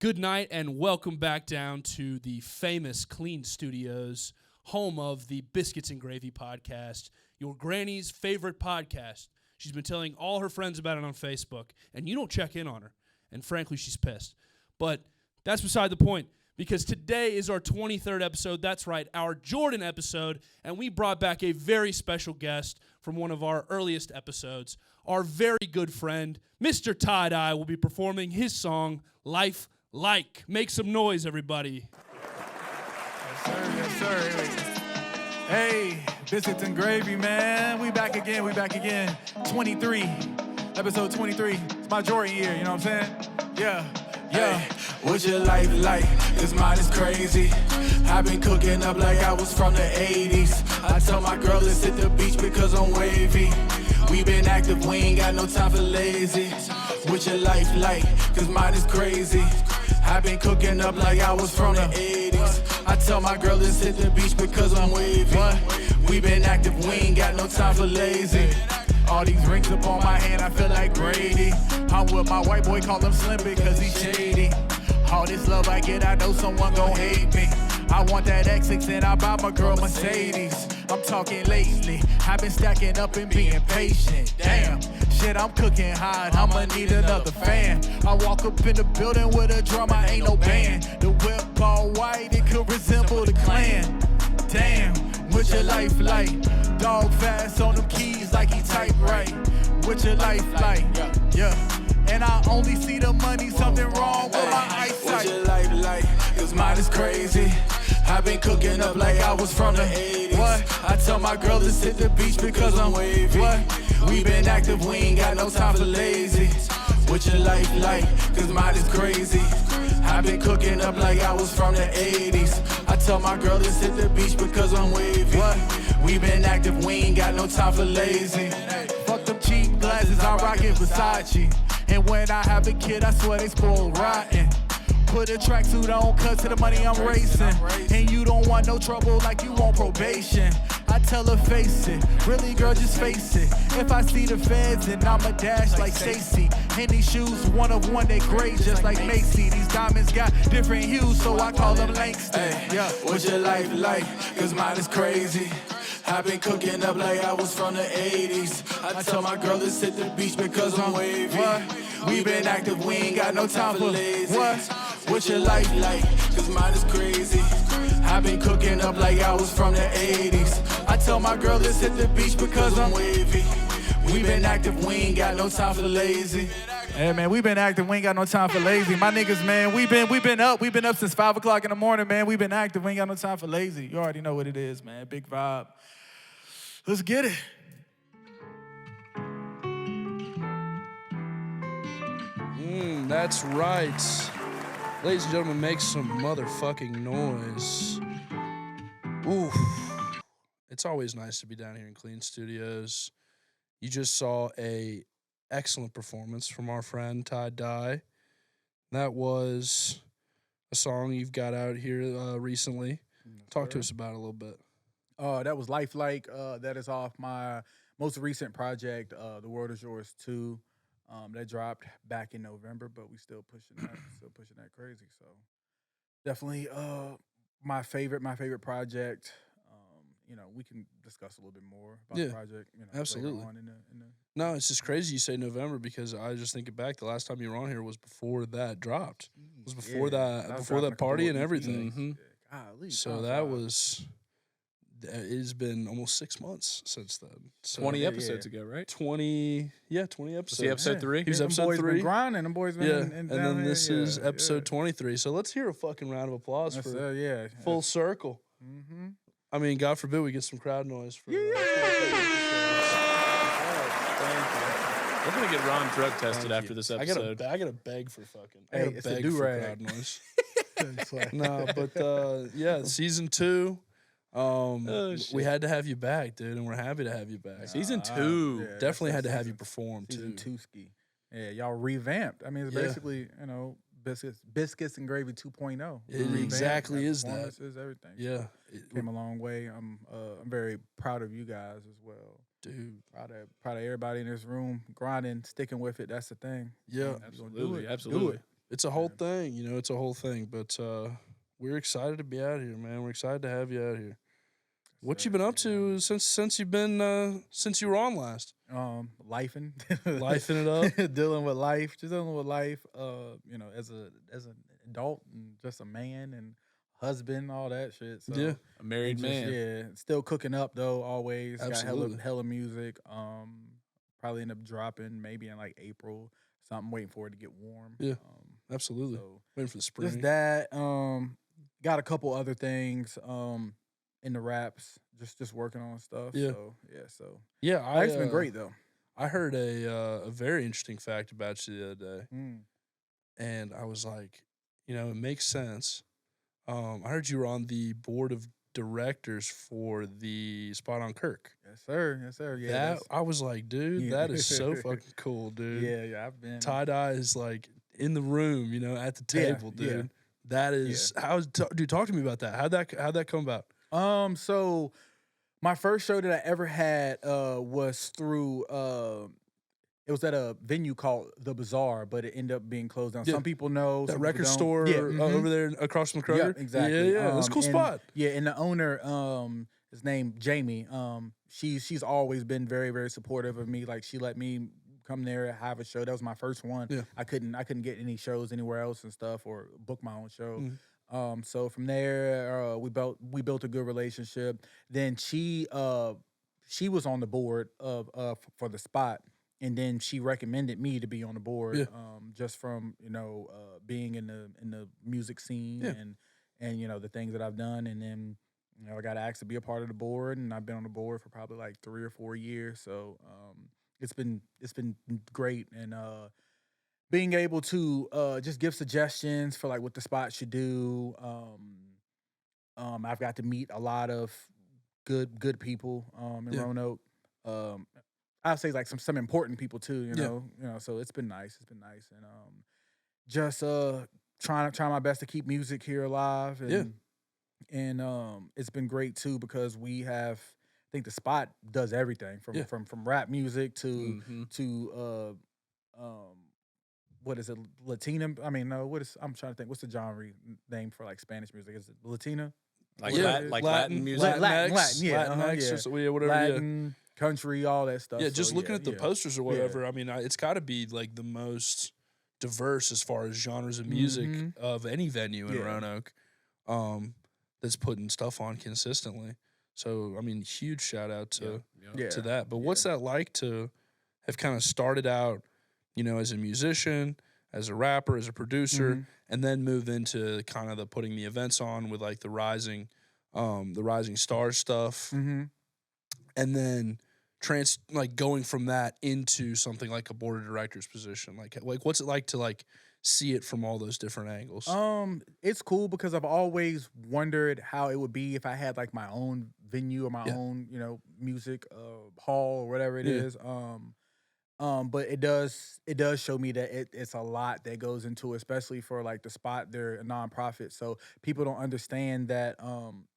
Good night and welcome back down to the famous Clean Studios, home of the Biscuits and Gravy podcast, your granny's favorite podcast. She's been telling all her friends about it on Facebook, and you don't check in on her. And frankly, she's pissed. But that's beside the point, because today is our 23rd episode. That's right, our Jordan episode, and we brought back a very special guest from one of our earliest episodes. Our very good friend, Mr. Tie-Dye, will be performing his song, Life Like. Make some noise, everybody. Yes, sir. Hey, Biscuits and Gravy, man. We back again. 23, episode 23. It's my Jordan year, you know what I'm saying? Yeah. Hey, what's your life like? Cause mine is crazy. I've been cooking up like I was from the 80s. I tell my girl let's hit the beach because I'm wavy. We been active, we ain't got no time for lazy. What's your life like? Cause mine is crazy. I've been cooking up like I was from the 80s. I tell my girl let's hit the beach because I'm wavy. We been active, we ain't got no time for lazy. All these rings up on my hand, I feel like Brady. I'm with my white boy, call him Slim because he's shady. All this love I get, I know someone gon' hate me. I want that X6 and I buy my girl Mercedes. I'm talking lately, I've been stacking up and being patient. Damn, shit, I'm cooking hot, I'ma need another fan. I walk up in the building with a drum, I ain't no band. The whip all white, it could resemble the Klan. Damn, what's your life like? Dog fast on them keys like he type right. What's your life like? Yeah. And I only see the money, something wrong with my eyesight. What's your life like? Cause mine is crazy. I've been cooking up like I was from the 80s. What? I tell my girl let's hit the beach because I'm wavy. What? We been active, we ain't got no time for lazy. What's your life like? Cause mine is crazy. I've been cooking up like I was from the 80s. I tell my girl let's hit the beach because I'm wavy. What? We been active, we ain't got no time for lazy. Fuck them cheap glasses, I'm rocking Versace. And when I have a kid, I swear they spoiled rotten. Put a tracksuit on, cut to the money I'm racing. And you don't want no trouble like you on probation. I tell her face it, really girl just face it. If I see the feds then I'ma dash like Stacey. And these shoes, one of one, they gray just like Macy. These diamonds got different hues, so I call them Langston. Yeah, what's your life like? Cause mine is crazy. I've been cooking up like I was from the 80s. I tell my girl let's hit the beach because I'm wavy. We been active, we ain't got no time for lazy. What's your life like? Cause mine is crazy. I've been cooking up like I was from the 80s. I tell my girl let's hit the beach because I'm wavy. We been active, we ain't got no time for lazy. Hey man, we been active, we ain't got no time for lazy. My niggas, man, we been up since 5 o'clock in the morning, man. We been active, we ain't got no time for lazy. You already know what it is, man. Big vibe. Let's get it. That's right. Ladies and gentlemen, make some motherfucking noise. Ooh. It's always nice to be down here in Clean Studios. You just saw a excellent performance from our friend Tie-Dye. That was a song you've got out here recently. Talk to us about it a little bit. That was Life Like. That is off my most recent project, The World Is Yours 2. That dropped back in November, but we still pushing that crazy. So definitely my favorite project. We can discuss a little bit more about the project. Absolutely. Later on in the... No, it's just crazy you say November because I just thinking back, the last time you were on here was before that dropped. It was before that party and everything. Mm-hmm. Golly, so that was... It's been almost 6 months since then. So 20 episodes ago, right? 20 episodes. Was he episode 3? He was episode boys 3. Been grinding. Them boys been and then this is episode 23. So let's hear a fucking round of applause for full circle. Mm-hmm. I mean, God forbid we get some crowd noise for. We're gonna get Ron drug tested after this episode. I gotta beg for fucking. I Hey, gotta it's a beg do-rag. for crowd noise. No, but season 2. We had to have you back, dude, and we're happy to have you back. Season 2. Definitely had to have you perform Season too. 2 ski. Yeah, y'all revamped. I mean, it's basically, Biscuits and Gravy 2.0. It exactly is that. Performances, everything. Yeah. Came a long way. I'm very proud of you guys as well. Dude. Proud of everybody in this room. Grinding, sticking with it. That's the thing. Yeah. Absolutely. Do it. It's a whole thing, you know. It's a whole thing, but we're excited to be out here, man. We're excited to have you out here. What you been up to since you've been since you were on last? Lifing Lifing it up, dealing with life, just dealing with life. You know, as an adult and just a man and husband, all that shit. So yeah, A married man. yeah, still cooking up though. Always Absolutely. got hella music. Probably end up dropping maybe in like April. So I'm waiting for it to get warm. Yeah. absolutely. So Waiting for the spring. just that. Got a couple other things. In the raps, just working on stuff. Yeah. So Yeah, it's been great though. I heard a very interesting fact about you the other day, and I was like, you know, it makes sense. I heard you were on the board of directors for the Spot on Kirk. Yes, sir. Yes, sir. Yeah. That I was like, dude, Yeah. that is so fucking cool, dude. Yeah. I've been Tie dye is like in the room, you know, at the table, dude. yeah. That is dude. Talk to me about that. How'd that come about? So my first show that I ever had was through it was at a venue called The Bazaar, but it ended up being closed down. Yeah. Some people know That some record people don't. store Yeah, mhm. over there across from Kroger? Yeah, exactly. Yeah. That's a cool and- spot. Yeah, and the owner, his name Jamie. She's always been very, very supportive of me. Like she let me come there and have a show. That was my first one. Yeah. I couldn't get any shows anywhere else and stuff or book my own show. Mhm. So from there, we built a good relationship. Then she was on the board of for the spot, and then she recommended me to be on the board. Yeah. Just from being in the music scene Yeah. and you know the things that I've done, and then you know I got asked to be a part of the board, and I've been on the board for probably like 3 or 4 years. So it's been great, and being able to just give suggestions for like what the spot should do. I've got to meet a lot of good people in Yeah. Roanoke. I'll say like some important people too. You Yeah. know. So it's been nice. It's been nice, and just trying my best to keep music here alive. And, and it's been great too because we have. I think the spot does everything from rap music to Mhm. what is it, Latina? I mean, no, I'm trying to think. What's the genre name for like Spanish music? Is it Latina? Like Yeah, Latin music. Latin, Latinx, yeah, or so- whatever. Latin, country, all that stuff. Yeah, So, just looking at the yeah. posters or whatever. I mean, it's got to be like the most diverse as far as genres of music Mhm. of any venue in Yeah. Roanoke. That's putting stuff on consistently. So I mean, huge shout out to Yeah. to that. But what's that like to have kind of started out, you know, as a musician, as a rapper, as a producer, Mhm. and then move into kind of the putting the events on with like the rising stars stuff, Mhm. and then going from that into something like a board of directors position. Like what's it like to like see it from all those different angles? It's cool because I've always wondered how it would be if I had like my own venue or my Yeah. own, you know, music hall or whatever it Yeah. is. But it does show me that it's a lot that goes into it, especially for like the spot. They're a nonprofit, so people don't understand that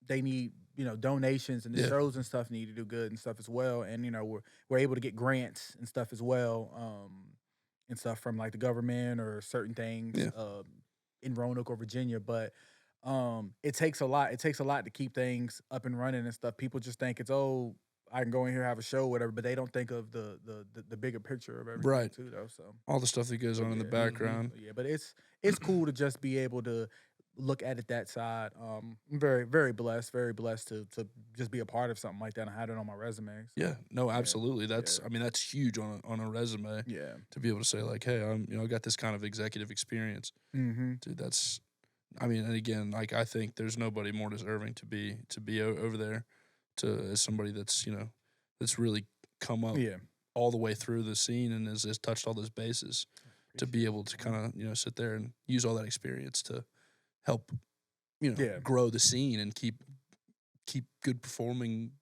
they need, you know, donations, and the Yeah. shows and stuff need to do good and stuff as well. And you know, we're able to get grants and stuff as well, and stuff from like the government or certain things Yeah. in Roanoke or Virginia. But it takes a lot. It takes a lot to keep things up and running and stuff. People just think it's I can go in here, have a show, whatever, but they don't think of the bigger picture of everything Right. too, though. So All the stuff that goes on in the yeah. background. yeah, but it's cool to just be able to look at it that side. I'm very blessed to just be a part of something like that and have it on my resume. So, Yeah, no, absolutely. That's yeah. I mean, that's huge on a resume yeah. to be able to say like, hey, I got this kind of executive experience, Mm-hmm. dude. That's, I mean, and again, like I think there's nobody more deserving to be over there, as somebody that's that's really come up Yeah. all the way through the scene and has touched all those bases to be able to kind of sit there and use all that experience to help Yeah. grow the scene and keep good performing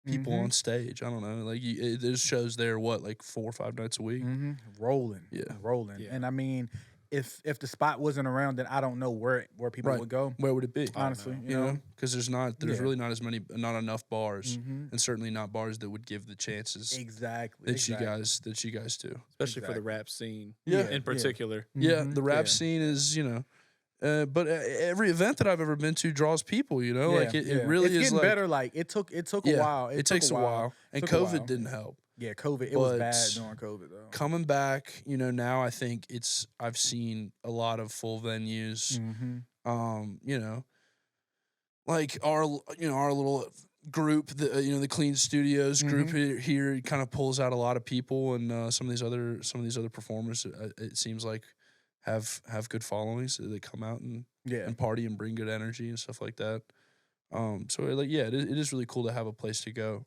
people Mhm. on stage. I don't know, like there's shows there like 4 or 5 nights a week. Mm-hmm. Rolling. Yeah. Rolling. Yeah. And I mean, if the spot wasn't around, then I don't know where people would go. Where would it be? Honestly, You know, because there's really not not enough bars, Mhm. and certainly not bars that would give the chances Exactly. that you guys do. Especially for the rap scene Yeah. in particular. Yeah, Mhm. the rap Yeah. scene is, but every event that I've ever been to draws people, like it really it's is getting like, better. Like it took a while. It takes a while, and Took a COVID while. didn't help. Yeah, COVID. It was But bad during COVID though. Coming back, now I think I've seen a lot of full venues. Mm-hmm. Like our little group, the Clean Studios group here kind of pulls out a lot of people, and some of these other performers, it seems like have good followings. They come out and party and bring good energy and stuff like that. So it is really cool to have a place to go.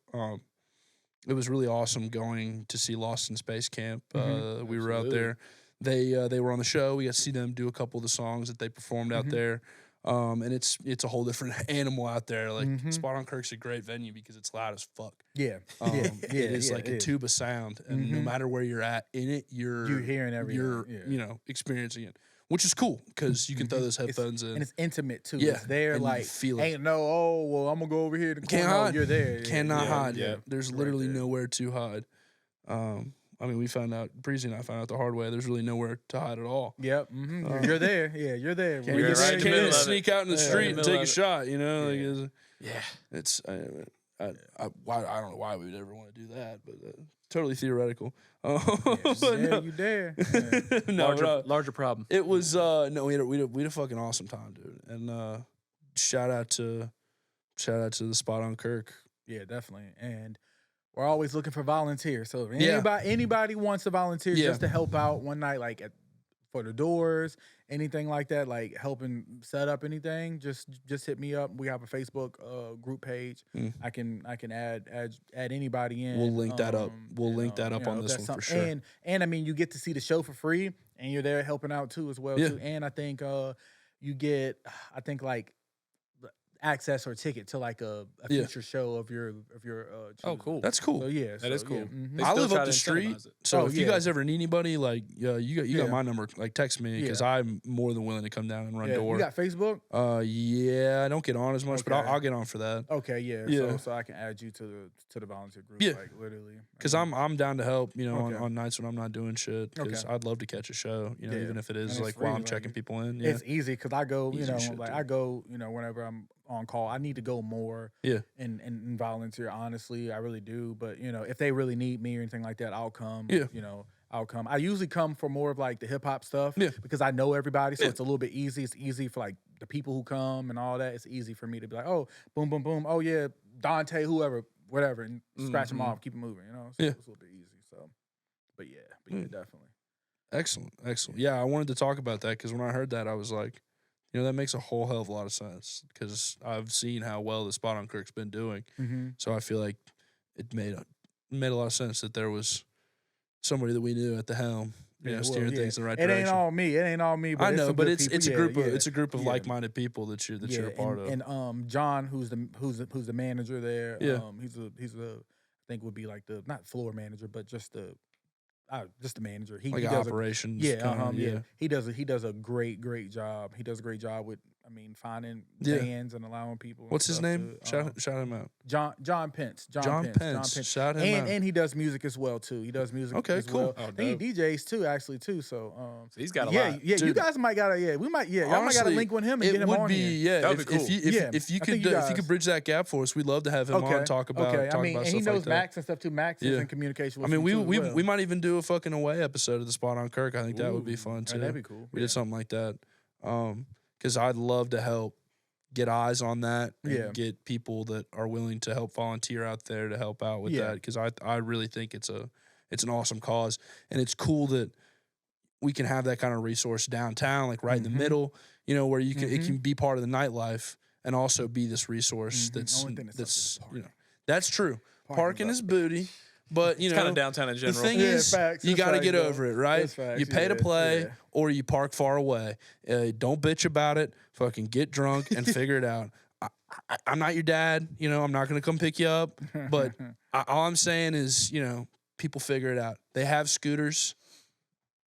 It was really awesome going to see Lost in Space Camp. We were out there. They were on the show. We got to see them do a couple of the songs that they performed out there. And it's a whole different animal out there. Like Spot on Kirk's a great venue because it's loud as fuck. Yeah. It is like a tuba sound, and no matter where you're at in it, you're hearing everything. You're experiencing it, which is cool because you can throw those headphones in, and it's intimate too. Yeah, It's there, and you like feel it. ain't no. Oh well, I'm gonna go over here. To Can't corner. hide. You're there. Cannot hide. Yeah. There's Right literally there. nowhere to hide. I mean, we found out, Breezy and I found out the hard way. There's really nowhere to hide at all. Yep. You're there. Yeah, you're there. Can't You're even, right in the can't middle even of sneak it. out in the Yeah, street in and the take middle a of it. shot. Yeah. It's I don't know why we would ever want to do that, but totally theoretical. But no. You there. Yeah. No, Larger problem. it was no, we had a fucking awesome time, dude. And shout out to the Spot on Kirk. Yeah, definitely. And we're always looking for volunteers. So if Yeah. anybody wants to volunteer Yeah. just to help out one night, like for the doors, anything like that, like helping set up anything, just hit me up. We have a Facebook group page. I can add anybody in. We'll link that up. We'll and, link that up on if this that's one for something- sure. And I mean, you get to see the show for free, and you're there helping out too as well. Yeah. Too. And I think you get, like access or ticket to like a Yeah. future show of your Oh, choosing. cool. That's cool. So yeah, That is cool. mhm. They I still live try up to the street, incentivize it. so Oh, if you yeah. guys ever need anybody, like you got Yeah. my number, like text me because Yeah. I'm more than willing to come down and run Yeah, door. you got Facebook? Yeah, I don't get on as much, but Okay. I'll get on for that Okay, yeah. Yeah. So I can add you to the volunteer group. Yeah. Like literally. because I'm down to help. Okay. On nights when I'm not doing shit. Because Okay. I'd love to catch a show. Yeah. Even if it is And it's like free, while I'm like, checking people in. Yeah, It's easy because I go, Easy shit, like dude. I go, whenever I'm on call. I need to go more. Yeah. And volunteer. Honestly, I really do. But if they really need me or anything like that, I'll come. Yeah. I'll come. I usually come for more of like the hip hop stuff. Yeah. Because I know everybody, so Yeah. it's a little bit easy. It's easy for like the people who come and all that. It's easy for me to be like, oh, boom, boom, boom. Oh yeah, Dante, whoever, whatever, and scratch them Mhm. off, keep them moving. So Yeah. it's a little bit easy. So, but yeah, definitely. Excellent. Yeah, I wanted to talk about that because when I heard that, I was like, that makes a whole hell of a lot of sense because I've seen how well the Spot on Kirk's been doing. Mm-hmm. So I feel like it made a lot of sense that there was somebody that we knew at the helm, steering things in the right It direction. ain't all me. It ain't all me. But I know, but it's it's a group of Yeah. like-minded people that you're a part of. And John, who's the manager there. Yeah. He's I think would be like the not floor manager, but just the manager. He like he an does operations. yeah, kinda, He does a great job. He does a great job with finding Yeah. bands and allowing people. and What's his stuff name? to, shout him out. John Pence. John Pence. Shout him out. And he does music as well too. He does music. Okay, as cool. Well. Oh, I think he dope. DJs too, actually too. So So he's got a yeah, lot. yeah. You Dude. guys might gotta y'all might gotta Honestly, link with him and get It him would on be here. yeah. That'd be cool. If you I could think you guys- bridge that gap for us, we'd love to have him on talk about okay. talk I mean, about and he stuff knows like that. Max and stuff too. Max is Yeah. in communication with. I mean, you too as well. we might even do a fucking away episode of the Spot on Kirk. I think that would be Ooh, fun too. That'd be cool. We did something like that. Because I'd love to help get eyes on that and Yeah. get people that are willing to help volunteer out there to help out with Yeah. that. Because I really think it's an awesome cause. And it's cool that we can have that kind of resource downtown, like right in the Mhm. middle, where you can it Mhm. can be part of the nightlife and also be this resource Mhm. Only thing that sucks is that's parking. that's true. Parking sucks. is booty. But It's kind of downtown in the general. thing Yeah, is, facts. you It's got to facts, get though. over it, right? It's facts, You pay to yeah, play, yeah. or you park far away. Don't bitch about it. Fucking get drunk and figure it out. I'm not your dad. I'm not gonna come pick you up. But all I'm saying is, people figure it out. They have scooters.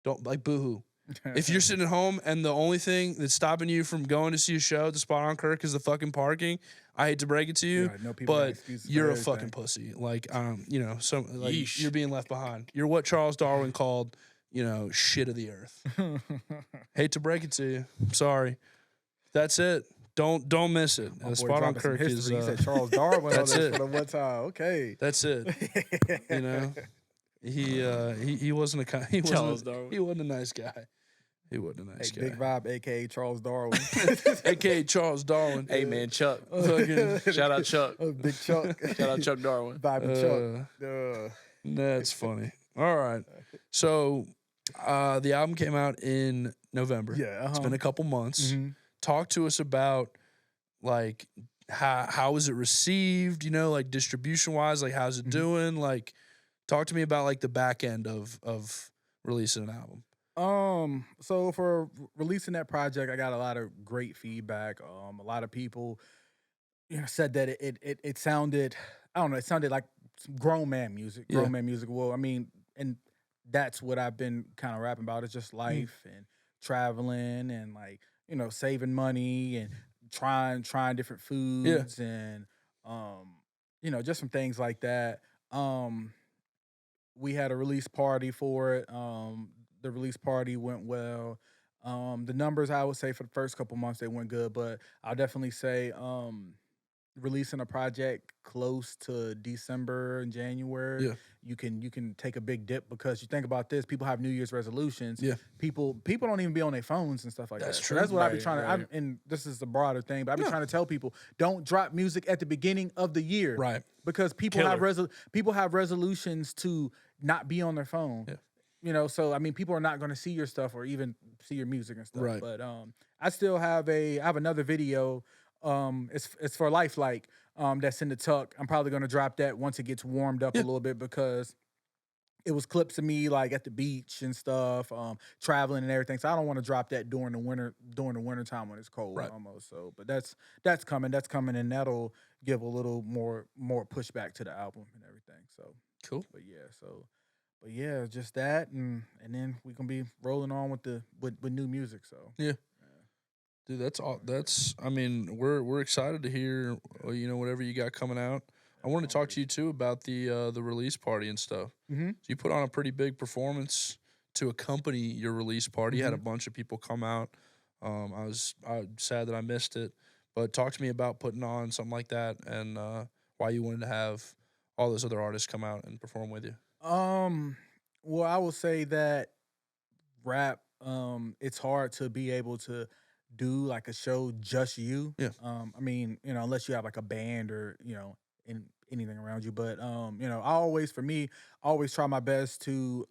Don't like boohoo. If you're sitting at home and the only thing that's stopping you from going to see a show at the spot on Kirk is the fucking parking, I hate to break it to you, Yeah, I know people got but excuses for you're a everything. fucking pussy. Like, you know, Yeesh. you're being left behind. You're what Charles Darwin called, you know, shit of the earth. Hate to break it to you. I'm sorry. That's it. Don't miss it. My The boy spot on dropping some Kirk is. history. He said Charles Darwin. That's on it. this for the one time. Okay. That's it. You know, he wasn't Charles Darwin. He wasn't a nice guy. He wasn't a nice guy. Big Vibe, aka Charles Darwin. AKA Charles Darwin. Hey man, Chuck. Fucking, Shout out Chuck. Big Chuck. Shout out Chuck Darwin. Vibe and Chuck. that's funny. All right. So the album came out in November. Yeah. It's been a couple months. Mhm. Talk to us about like how was it received, you know, like distribution wise, like how's it doing? Like talk to me about like the back end of releasing an album. So for releasing that project, I got a lot of great feedback. A lot of people, you know, said that it sounded, I don't know, it sounded like some grown man music. Yeah. Grown man music. Well, I mean, and that's what I've been kind of rapping about. It's just life and traveling and like, you know, saving money and trying different foods and you know, just some things like that. We had a release party for it. The release party went well. The numbers, I would say, for the first couple months, they went good, but I'll definitely say releasing a project close to December and January, you can take a big dip because you think about this, people have New Year's resolutions. Yeah. People don't even be on their phones and stuff like That's that. true. So that's what I be Right, trying right. to, and this is the broader thing, but I be trying to tell people, don't drop music at the beginning of the year. Right. Because people have resolutions to not be on their phone. Yeah. You know, so I mean, people are not going to see your stuff or even see your music and stuff. Right. But I still have another video. It's for Life Like that's in the tuck. I'm probably going to drop that once it gets warmed up a little bit because it was clips of me like at the beach and stuff, traveling and everything. So I don't want to drop that during the winter time when it's cold almost. So, but that's coming, and that'll give a little more pushback to the album and everything. So Cool. But yeah, just that, and then we can be rolling on with new music. So Dude, that's all. That's. I mean, we're excited to hear, you know, whatever you got coming out. I want to talk to you too about the release party and stuff. Mhm. So you put on a pretty big performance to accompany your release party. You had a bunch of people come out. I was sad that I missed it, but talk to me about putting on something like that and why you wanted to have all those other artists come out and perform with you. Well, I will say that rap, it's hard to be able to do like a show just you. Yeah. I mean, you know, unless you have like a band or, you know, anything around you. But you know, I always try my best to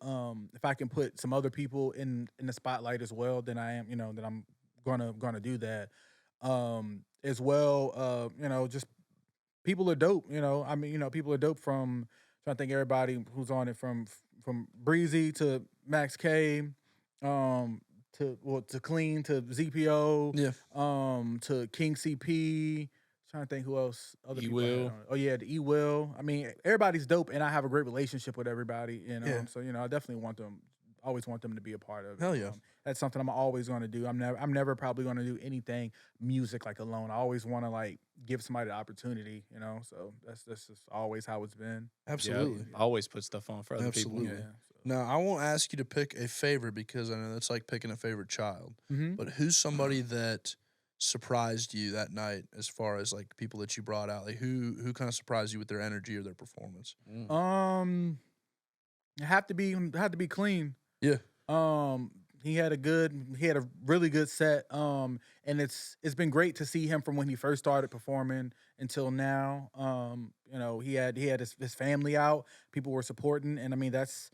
if I can put some other people in the spotlight as well, then I'm gonna do that. As well, you know, just people are dope, you know. I mean, you know, people are dope from trying to think everybody who's on it from Breezy to Max K, to Clean to ZPO, to King CP. Trying to think who else. Other people. E-Will. Oh yeah, the E-Will. I mean, everybody's dope, and I have a great relationship with everybody. You know, Yeah. so you know, I definitely always want them to be a part of it. Hell yeah. That's something I'm always going to do. I'm never probably going to do anything music like alone. I always want to like give somebody the opportunity, you know. So that's just always how it's been. Absolutely. Yeah, always put stuff on for other Absolutely. people. Yeah. Now, I won't ask you to pick a favorite because I know that's like picking a favorite child. Mhm. But who's somebody that surprised you that night as far as like people that you brought out? Like who kind of surprised you with their energy or their performance? It had to be Clean. Yeah. He had a really good set. And it's been great to see him from when he first started performing until now. You know, he had his family out. People were supporting, and I mean that's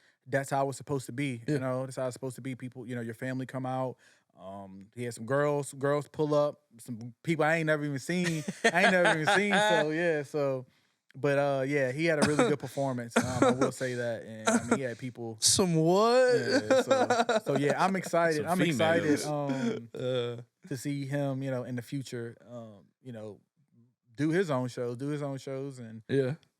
how it's supposed to be. Yeah. You know, that's how it's supposed to be. People, you know, your family come out. He had some girls pull up, some people I ain't never even seen. So yeah, but yeah, he had a really good performance. I will say that, and I mean, he had people. Some what? Yeah, so yeah, I'm excited. Some I'm excited females. to see him, you know, in the future, you know, do his own shows, and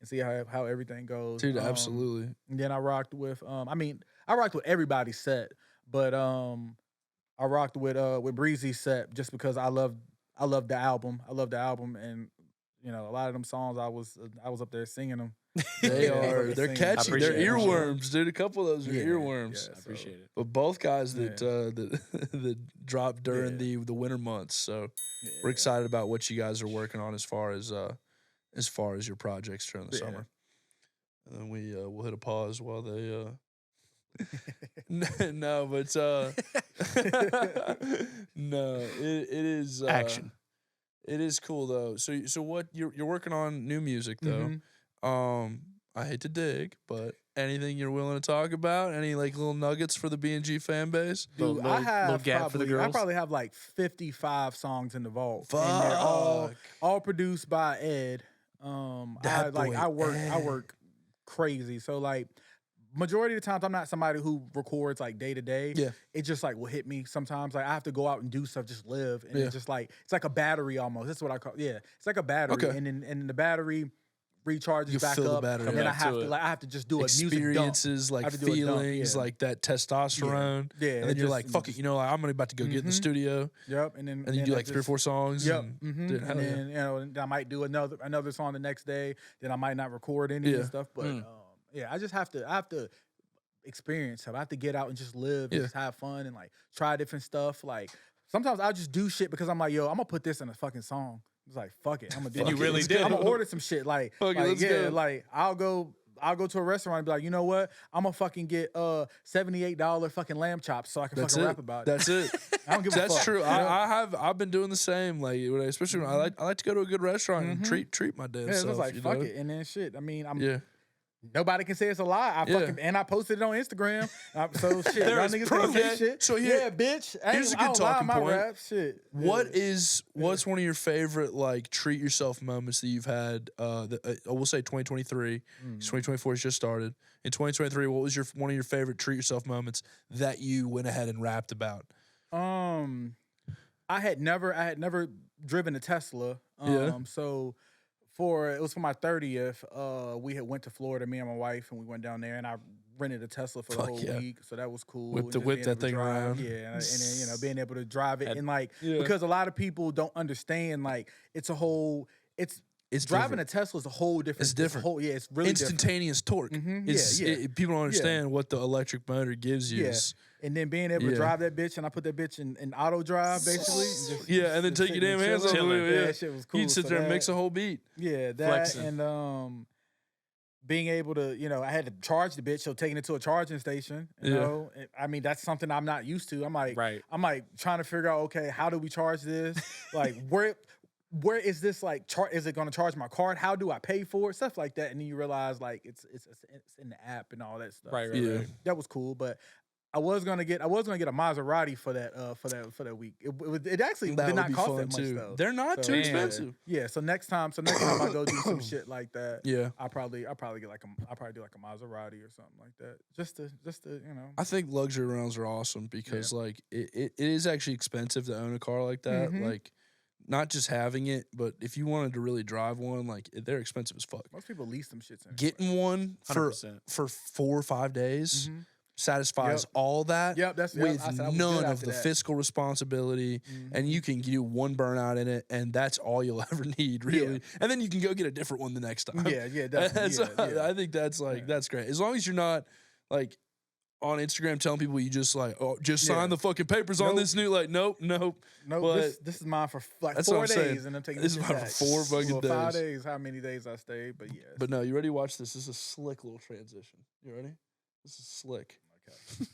see how everything goes. Dude, absolutely. And then I rocked with, I rocked with everybody's set, but I rocked with Breezy's set just because I love the album. I love the album, and you know, a lot of them songs I was up there singing them. They Yeah, are. fucking They're singing. catchy. They're appreciate it. earworms, dude. A couple of those are Yeah, earworms. yeah, I appreciate it. But both guys that Yeah. that dropped during Yeah. the winter months, so Yeah. we're excited about what you guys are working on as far as your projects during the Yeah. summer. And then we'll hit a pause while they no, but no, it is Action. It is cool though. So what you're working on new music though. Mhm. I hate to dig, but anything you're willing to talk about? Any like little nuggets for the B&G fan base? Dude, Little- I have little gap for the I girls? probably have like 55 songs in the vault. And they're all produced by Ed. That boy, I Ed. work crazy. So like majority of the times I'm not somebody who records like day to day. Yeah. It just like will hit me sometimes. Like I have to go out and do stuff, just live. And Yeah. it's just like it's like a battery almost. That's what I call it's like a battery. Okay. And then the battery recharges You back fill the up. battery and then up I have to to it. I have to just do a music dump. Experiences, I like have to do a dump, feelings, yeah. like that testosterone. Yeah, And and then you're just- like, and fuck it, just- you know, like, I'm about to go get in the Mhm. studio. Yep. And then And you do like 3 or 4 songs. Yep. and- Mhm. Dude, hell And yeah. then you know, and I might do another song the next day. Then I might not record any Yeah. and stuff. But yeah, I just have to experience it. I have to get out and just live, and Yeah. just have fun, and like try different stuff. Like sometimes I'll just do shit because I'm like, yo, I'm gonna put this in a fucking song. It's like fuck it, I'm gonna do. And you it. really did. I'm gonna order some shit. Like, Fuck it, like let's yeah, go. like I'll go to a restaurant and be like, you know what? I'm gonna fucking get $78 fucking lamb chops so I can That's fucking it. rap about it. That's it. I don't give a That's fuck. true. you know? I've been doing the same. Like especially when I like to go to a good restaurant and treat my damn Yeah, self. it's like you fuck know? it, and then shit. I mean, Yeah. nobody can say it's a lie. I posted it on Instagram. So shit, y'all There is niggas proof. can say shit. So here- yeah, bitch. here's a I good don't lie talking in my point. rap. Shit. What's one of your favorite like treat yourself moments that you've had? We'll say 2023. 2024 has just started. In 2023, what was one of your favorite treat yourself moments that you went ahead and rapped about? I had never driven a Tesla. Yeah. So it was for my 30th. We had went to Florida, me and my wife, and we went down there, and I rented a Tesla for the Fuck whole yeah. week. So that was cool. Whip and just whip being that able to thing drive. around. Yeah, and then being able to drive it, and like Yeah. because a lot of people don't understand, like it's driving a Tesla is a whole different. It's different. It's really Instantaneous torque. Mhm. It's, Yeah. people don't understand what the electric motor gives you. Yeah. Is- And then being able to Yeah. drive that bitch, and I put that bitch in auto drive basically. And just, yeah, and then just take your sitting damn and hands off the chilling. wheel. Yeah, that shit was cool. You can sit So there and that- mix a whole beat. Yeah, that Flexing. and being able to, I had to charge the bitch, so taking it to a charging station. You Yeah. know, I mean that's something I'm not used to. I'm like, Right. I'm like trying to figure out, okay, how do we charge this? Like, where is this like? Is it going to charge my card? How do I pay for it? Stuff like that, and then you realize like it's in the app and all that stuff. Right, So Yeah. that was cool, but. I was gonna get a Maserati for that week. It actually That did would not be cost fun that much too. though. They're not So, too yeah. expensive. Yeah, so next time I go do some shit like that. Yeah. I'll probably get I'll probably do like a Maserati or something like that. Just to I think luxury rounds are awesome because like it is actually expensive to own a car like that. Mhm. Like not just having it, but if you wanted to really drive one, like they're expensive as fuck. most people lease them shits anyway. Getting one for 100%. 4 or 5 days Mhm. satisfies Yep. all that Yep, that's with I said I was good none of after the that. fiscal responsibility, Mhm. and you can do one burnout in it, and that's all you'll ever need, really. And then you can go get a different one the next time. Yeah, definitely. Yeah. I think that's like that's great. As long as you're not like on Instagram telling people you just like just sign Yeah. the fucking papers on Nope. this new like nope. No, But this is mine for like that's what 4 I'm saying. days, and I'm taking This is shit mine for back. 4 fucking Well, 5 days. days. How many days I stayed? But yeah. But no, you ready to watch this? This is a slick little transition. You ready? This is slick. Okay.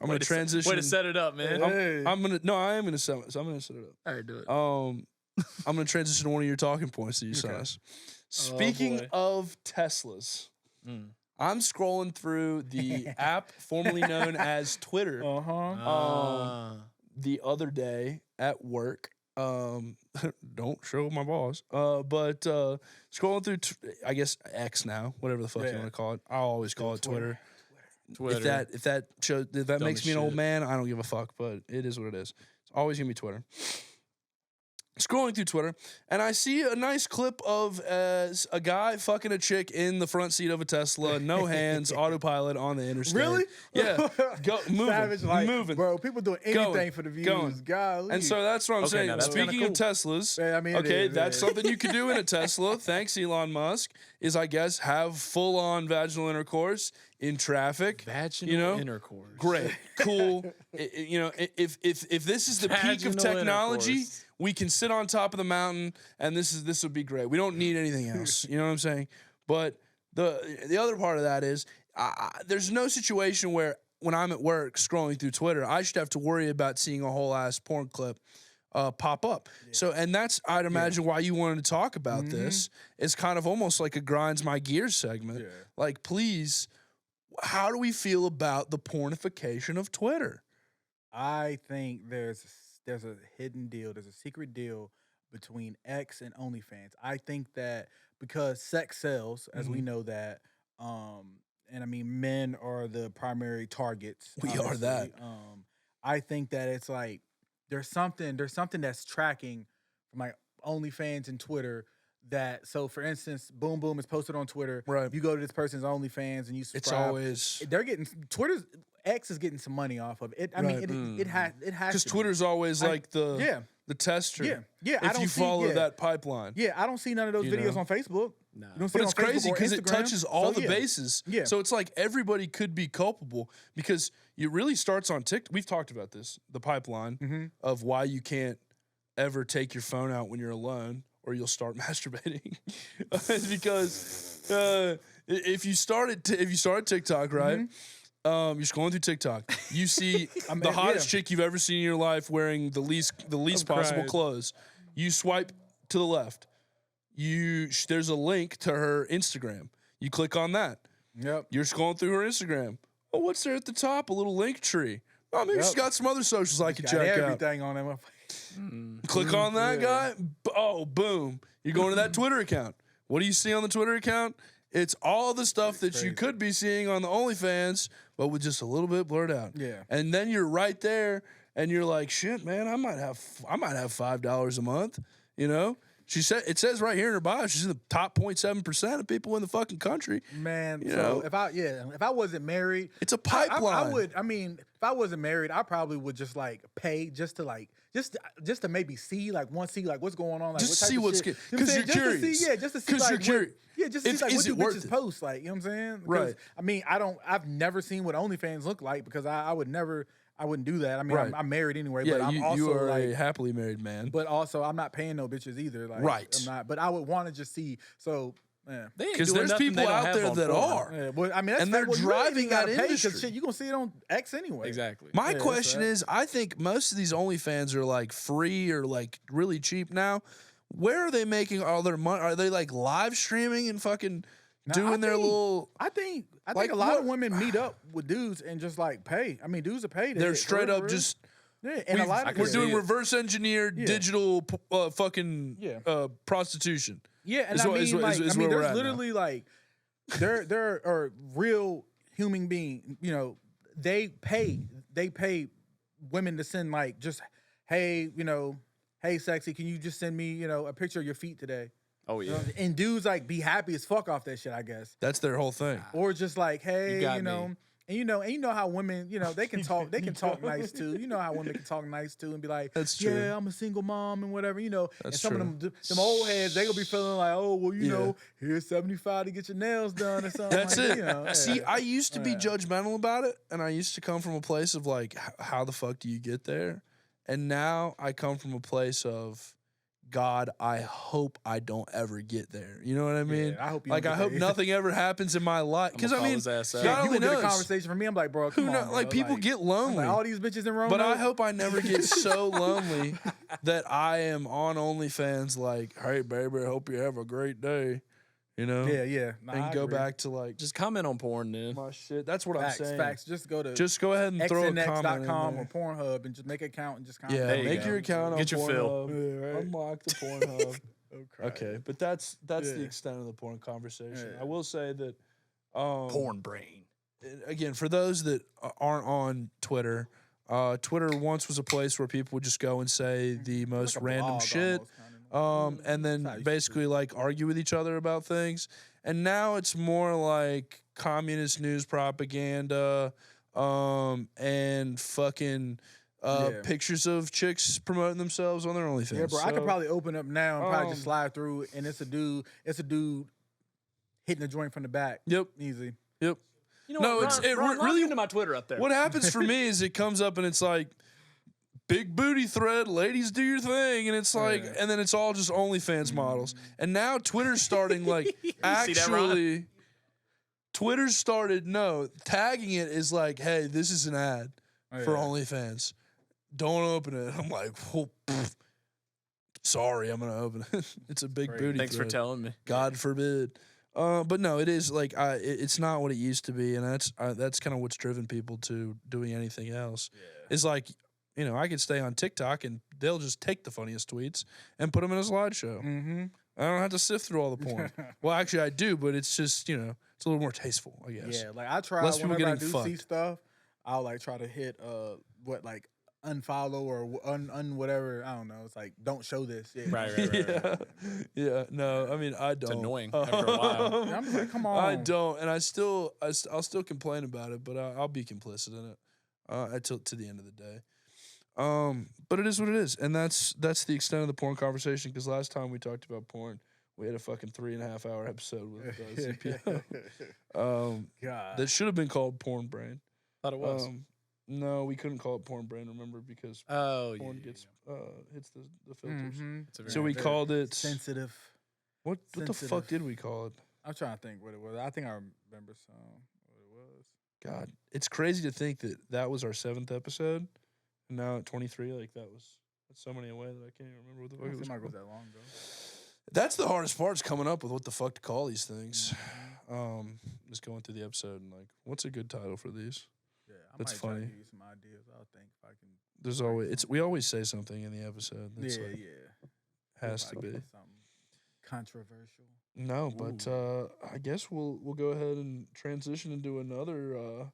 I'm gonna transition. Way to set it up, man. Hey. I am gonna set it. So I'm gonna set it up. All right, do it. I'm gonna transition to one of your talking points that you sent us. Speaking boy. of Teslas, I'm scrolling through the app formerly known as Twitter the other day at work. Don't show my boss. But scrolling through, I guess X now, whatever the fuck you Yeah. want to call it. I always call it Twitter. Twitter. If that Dumb makes as me an old shit. man, I don't give a fuck. But it is what it is. It's always gonna be Twitter. scrolling through Twitter, and I see a nice clip of a guy fucking a chick in the front seat of a Tesla, no hands, autopilot on the interstate. Really? Yeah. Savage, like, moving. bro. People doing anything Going, for the views. going. Golly. And so that's what I'm Okay, saying. now that's kinda Speaking of cool. Teslas, Yeah, I mean, it okay, is, that's yeah. something you could do in a Tesla. Thanks, Elon Musk. Is I guess have full on vaginal intercourse in traffic. Vaginal intercourse. Great, cool. If this is the peak of Vaginal technology, intercourse. we can sit on top of the mountain, and this would be great. We don't need anything else. You know what I'm saying? But the other part of that is there's no situation where when I'm at work scrolling through Twitter, I should have to worry about seeing a whole ass porn clip pop up. So, and that's, I'd imagine why you wanted to talk about this. It's kind of almost like a grinds my gears segment. Yeah. Like, please, how do we feel about the pornification of Twitter? I think there's a hidden deal. There's a secret deal between X and OnlyFans. I think that because sex sells, as we know that, and I mean men are the primary targets. We are that. I think that it's like there's something that's tracking from like OnlyFans and Twitter. That so for instance, Boom Boom is posted on Twitter. Right. If you go to this person's OnlyFans and you subscribe, It's always they're getting Twitter's X is getting some money off of it. I Right. mean, it has because to be. Twitter's always like the tester. Yeah. I If don't you see, follow yeah. that pipeline. Yeah, I don't see none of those You videos know? on Facebook. No. You don't see But it it's on Facebook crazy or because it Instagram. touches all So, the yeah. bases. Yeah. So it's like everybody could be culpable because it really starts on TikTok. We've talked about this, the pipeline of why you can't ever take your phone out when you're alone or you'll start masturbating. It's because if you started TikTok, right? You're scrolling through TikTok. You see the hottest chick you've ever seen in your life wearing the least possible crying. clothes. You swipe to the left. There's a link to her Instagram. You click on that. Yep. You're scrolling through her Instagram. Oh, what's there at the top? A little link tree. Oh, maybe she's got some other socials I could Got check out. everything on them. Click on that guy. Oh, boom. You're going to that Twitter account. What do you see on the Twitter account? It's all the stuff that you could be seeing on the OnlyFans, but with just a little bit blurred out. Yeah. And then you're right there, and you're like, shit, man, I might have $5 a month. You know, it says right here in her bio, she's in the top 0.7% of people in the fucking country. Man, You so know? if I wasn't married, It's a pipeline. I would. I mean, if I wasn't married, I probably would just like pay just to maybe see like what's going on, like Just what type see of what's shit. good- You know 'cause what I'm you're saying? curious. Just to see 'Cause like you're curious. just to see like Is what it do worth bitches it? post, like, you know what I'm saying? Right. Because, I mean, I've never seen what OnlyFans look like because I wouldn't do that. I mean, Right. I'm married anyway, Yeah, but I'm you also are like a happily married man. but also I'm not paying no bitches either. Like, Right. I'm not. But I would want to just see. So, yeah. They ain't Because doing there's nothing people they don't out have there on that porn. are. Yeah, well, I mean, that's And they're well, you really driving ain't gotta that pay 'cause industry. shit, you gonna see it on X anyway. Exactly. My Yeah, that's question right. is, I think most of these OnlyFans are like free or like really cheap now. Where are they making all their money? Are they like live streaming and fucking Now, doing their little? I think Like, a lot of what- women meet up with dudes and just like pay. I mean, dudes are paid. They're straight up just. yeah, and a lot of We're see doing it. reverse engineered Yeah. digital fucking Yeah. prostitution. yeah, and is I what- mean, is what- like, is I mean, where we're there's at now. literally like there are real human being. You know, they pay women to send like just hey, hey, sexy, can you just send me a picture of your feet today? Oh yeah. And dudes like be happy as fuck off that shit, I guess. That's their whole thing. Or just like, hey, got and you know how women, they can talk nice too. You know how women can talk nice too and be like, That's true. yeah, I'm a single mom and whatever, and That's some true. of them old heads, they gonna be feeling like, oh, well, Yeah. here's $75 to get your nails done or something. That's like, it. See, I used to be judgmental about it, and I used to come from a place of like, how the fuck do you get there? And now I come from a place of, God, I hope I don't ever get there. You know what I mean? I hope you like, don't I get hope there. nothing ever happens in my life. Because I call mean, his ass out. God you only gonna get a knows. conversation from me. I'm like, bro, Who come know, on, like bro. people get I'm lonely. like, all these bitches in Roanoke. But I hope I never get so lonely that I am on OnlyFans like, hey, baby, I hope you have a great day. Yeah. Nah, And I go agree. back to like Just comment on porn then. my shit. That's what Facts, I'm saying. facts. Just go to Just go ahead and throw a comment in xnx.com there. or Pornhub and just make an account and just comment. Yeah, There you make go. your account on Get your fill. Pornhub. Yeah, right. Unlock the Pornhub. Okay, but that's the Yeah. extent of the porn conversation. Yeah. I will say that Porn brain. again, for those that aren't on Twitter, Twitter once was a place where people would just go and say the most Like a random blog shit, almost, and That's how then it basically like argue with each other about things. And now it's more like communist news propaganda, and fucking pictures of chicks promoting themselves on their OnlyFans. Yeah, bro. I could probably open up now and probably just slide through, and it's a dude hitting a joint from the back. Yep. Easy. Yep. You know No, what, it's- Ron, it log really- into my Twitter up there. What happens for me is it comes up and it's like big booty thread, ladies do your thing, and it's like, and then it's all just OnlyFans models. And now Twitter's starting like actually, Twitter's started tagging it is like, hey, this is an ad for OnlyFans. Don't open it. I'm like, oh, sorry, I'm gonna open it. It's a big booty. Thanks for thread. telling me. God forbid. But no, it is like it's not what it used to be, and that's kind of what's driven people to doing anything else. Yeah. It's like, you know, I could stay on TikTok and they'll just take the funniest tweets and put them in a slideshow. Mm-hmm. I don't have to sift through all the porn. Well, actually, I do, but it's just, you know, it's a little more tasteful, I guess. Yeah, like I try Less people whenever I getting do fucked. see stuff, I'll like try to hit unfollow or whatever. I don't know. It's like don't show this. Yeah. Right. Yeah. No, I mean, I don't. It's annoying after a while. Yeah, I'm like, come on. I don't, and I'll still complain about it, but I'll be complicit in it until to the end of the day. But it is what it is, and that's the extent of the porn conversation. Because last time we talked about porn, we had a fucking 3.5 hour episode with CPO. God. That should have been called Porn Brain. Thought it was. No, we couldn't call it Porn Brain. Remember, because porn gets hits the filters. Mm-hmm. So we called it sensitive. What the fuck sensitive. did we call it? I'm trying to think what it was. I think I remember what it was. God, it's crazy to think that was our 7th episode, and now at 23, like that's so many away that I can't even remember what the fuck it was. It called. was that long ago. That's the hardest part, is coming up with what the fuck to call these things. Just going through the episode and like, what's a good title for these? Yeah, I That's might try to funny. give you some ideas. I'll think if I can. There's always we always say something in the episode. That's Yeah, like, yeah. has to be. Something controversial. No, but I guess we'll go ahead and transition into another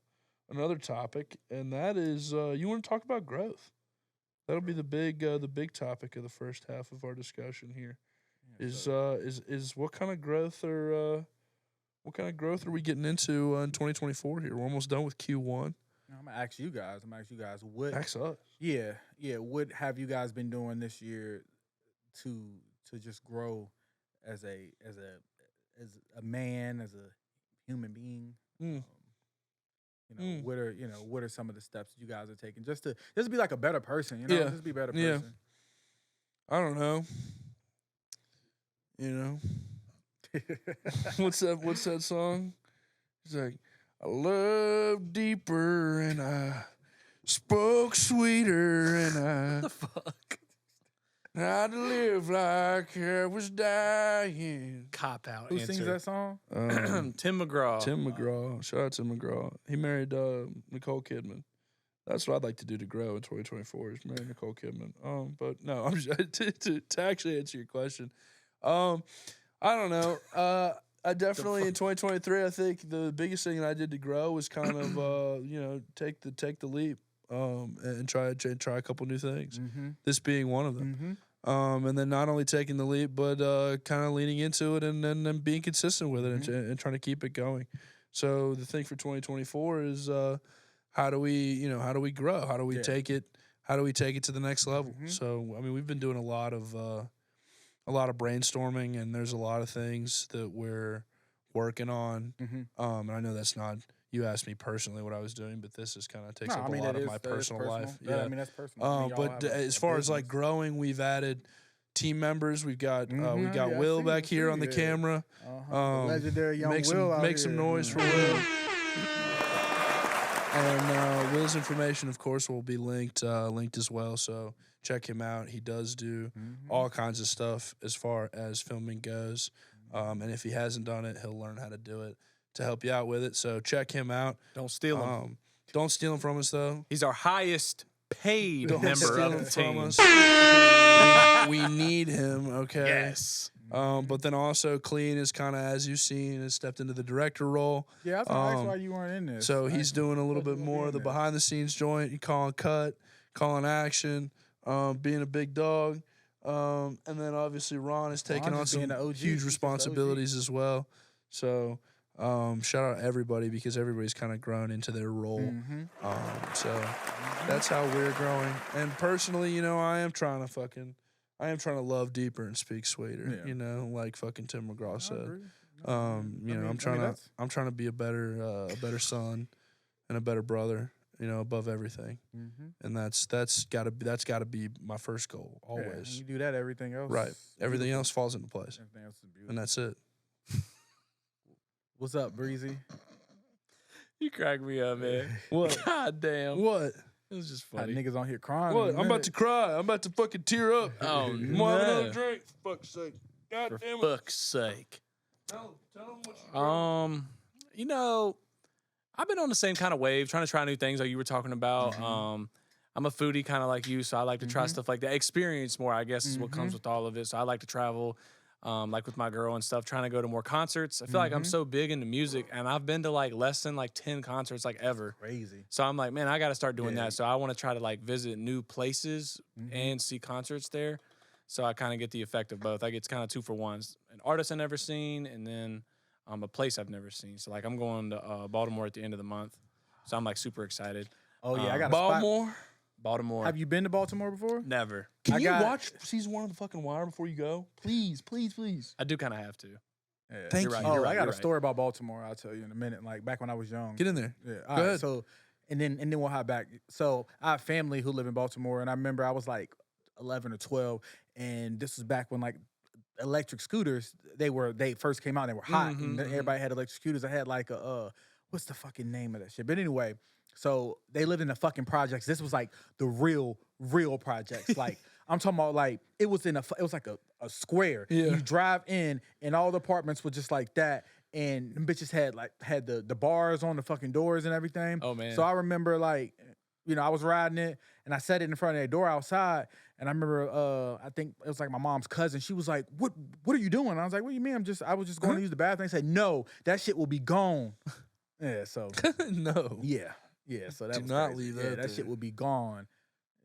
topic, and that is you want to talk about growth. That'll be the big topic of the first half of our discussion here. Yeah, Is what kind of growth are we getting into in 2024 here? We're almost done with Q1. I'm gonna ask you guys. What? Axe us. Yeah. What have you guys been doing this year to just grow as a man, as a human being? What are some of the steps you guys are taking just to be like a better person? You know, Yeah. just be a better Yeah. person. I don't know. You know, what's that song? It's like, I loved deeper and I spoke sweeter and I the fuck? had to live like I was dying. Cop out. Who answer. sings that song? Tim McGraw. Tim McGraw. Shout out to Tim McGraw. He married Nicole Kidman. That's what I'd like to do to grow in 2024 is marry Nicole Kidman. But no, I'm just, to actually answer your question. I don't know. I definitely in 2023, I think the biggest thing that I did to grow was kind of take the leap and try a couple new things. Mm-hmm. This being one of them. And then not only taking the leap, but kind of leaning into it and then being consistent with it and trying to keep it going. So the thing for 2024 is how do we grow? How do we take it? How do we take it to the next level? So I mean, we've been doing a lot of brainstorming, and there's a lot of things that we're working on. And I know that's not. You asked me personally what I was doing, but this is kind of takes up a lot of my personal life. Yeah, I mean that's personal. But as far as like growing, we've added team members. We've got Will back here on the camera. Legendary young Will. Make some noise for Will. And Will's information, of course, will be linked as well. So check him out. He does do all kinds of stuff as far as filming goes. And if he hasn't done it, he'll learn how to do it to help you out with it. So check him out. Don't steal him. Don't steal him from us, though. He's our highest paid Don't member steal of him the from team. us. We need him, okay. Yes. But then also Clean is kind of, as you've seen, has stepped into the director role. Yeah, that's why you weren't in this. So he's doing a little bit more of the behind the scenes joint, calling cut, calling action, being a big dog. And then obviously Ron is taking on just being some the OG. He's huge just the responsibilities as well. So shout out everybody because everybody's kind of grown into their role. So that's how we're growing. And personally, you know, I am trying to love deeper and speak sweeter. Yeah. You know, like fucking Tim McGraw said. agree. You know, I'm trying to be a better son and a better brother. You know, above everything, and that's gotta be my first goal always. You do that, everything else. Right, everything else falls into place, Everything else is beautiful. and that's it. What's up, Breezy? You crack me up, man. What? God damn. What? It was just Got funny. niggas on here crying. What? in a I'm about minute. to cry. I'm about to fucking tear up. Oh, I'm no. having another drink. For fuck's sake. God For damn it. fuck's sake. Tell them what you You know, I've been on the same kind of wave, trying to try new things like you were talking about. I'm a foodie kind of like you, so I like to try stuff like that. Experience more, I guess, is what comes with all of it. So I like to travel, like with my girl and stuff, trying to go to more concerts. I feel like I'm so big into music, and I've been to like less than like 10 concerts like ever. Crazy. So I'm like, man, I got to start doing that. So I want to try to like visit new places and see concerts there. So I kind of get the effect of both. I get kind of 2 for 1s. An artist I've never seen, and then a place I've never seen. So like I'm going to Baltimore at the end of the month. So I'm like super excited. Oh yeah, I got a Baltimore. Baltimore. Have you been to Baltimore before? Never. Can I you got- watch season 1 of the fucking Wire before you go? Please, please, please. I do kind of have to. Yeah. Thank You're right, you. Oh, you're right, I got you're a right. story about Baltimore. I'll tell you in a minute. Like back when I was young. Get in there. Yeah. Go All right. ahead. So, and then we'll hop back. So I have family who live in Baltimore, and I remember I was like 11 or 12, and this was back when like electric scooters they first came out. They were hot, and everybody had electric scooters. I had like a what's the fucking name of that shit? But anyway, so they lived in the fucking projects. This was like the real projects. Like I'm talking about like it was like a square. Yeah. You drive in, and all the apartments were just like that. And them bitches had the bars on the fucking doors and everything. Oh, man. So I remember like, you know, I was riding it and I set it in front of their door outside. And I remember I think it was like my mom's cousin. She was like, What are you doing? And I was like, what do you mean? I was just going to use the bathroom. They said, no, that shit will be gone. Yeah, so No. yeah. So that Do was not crazy. leave Yeah, that that shit there. will be gone.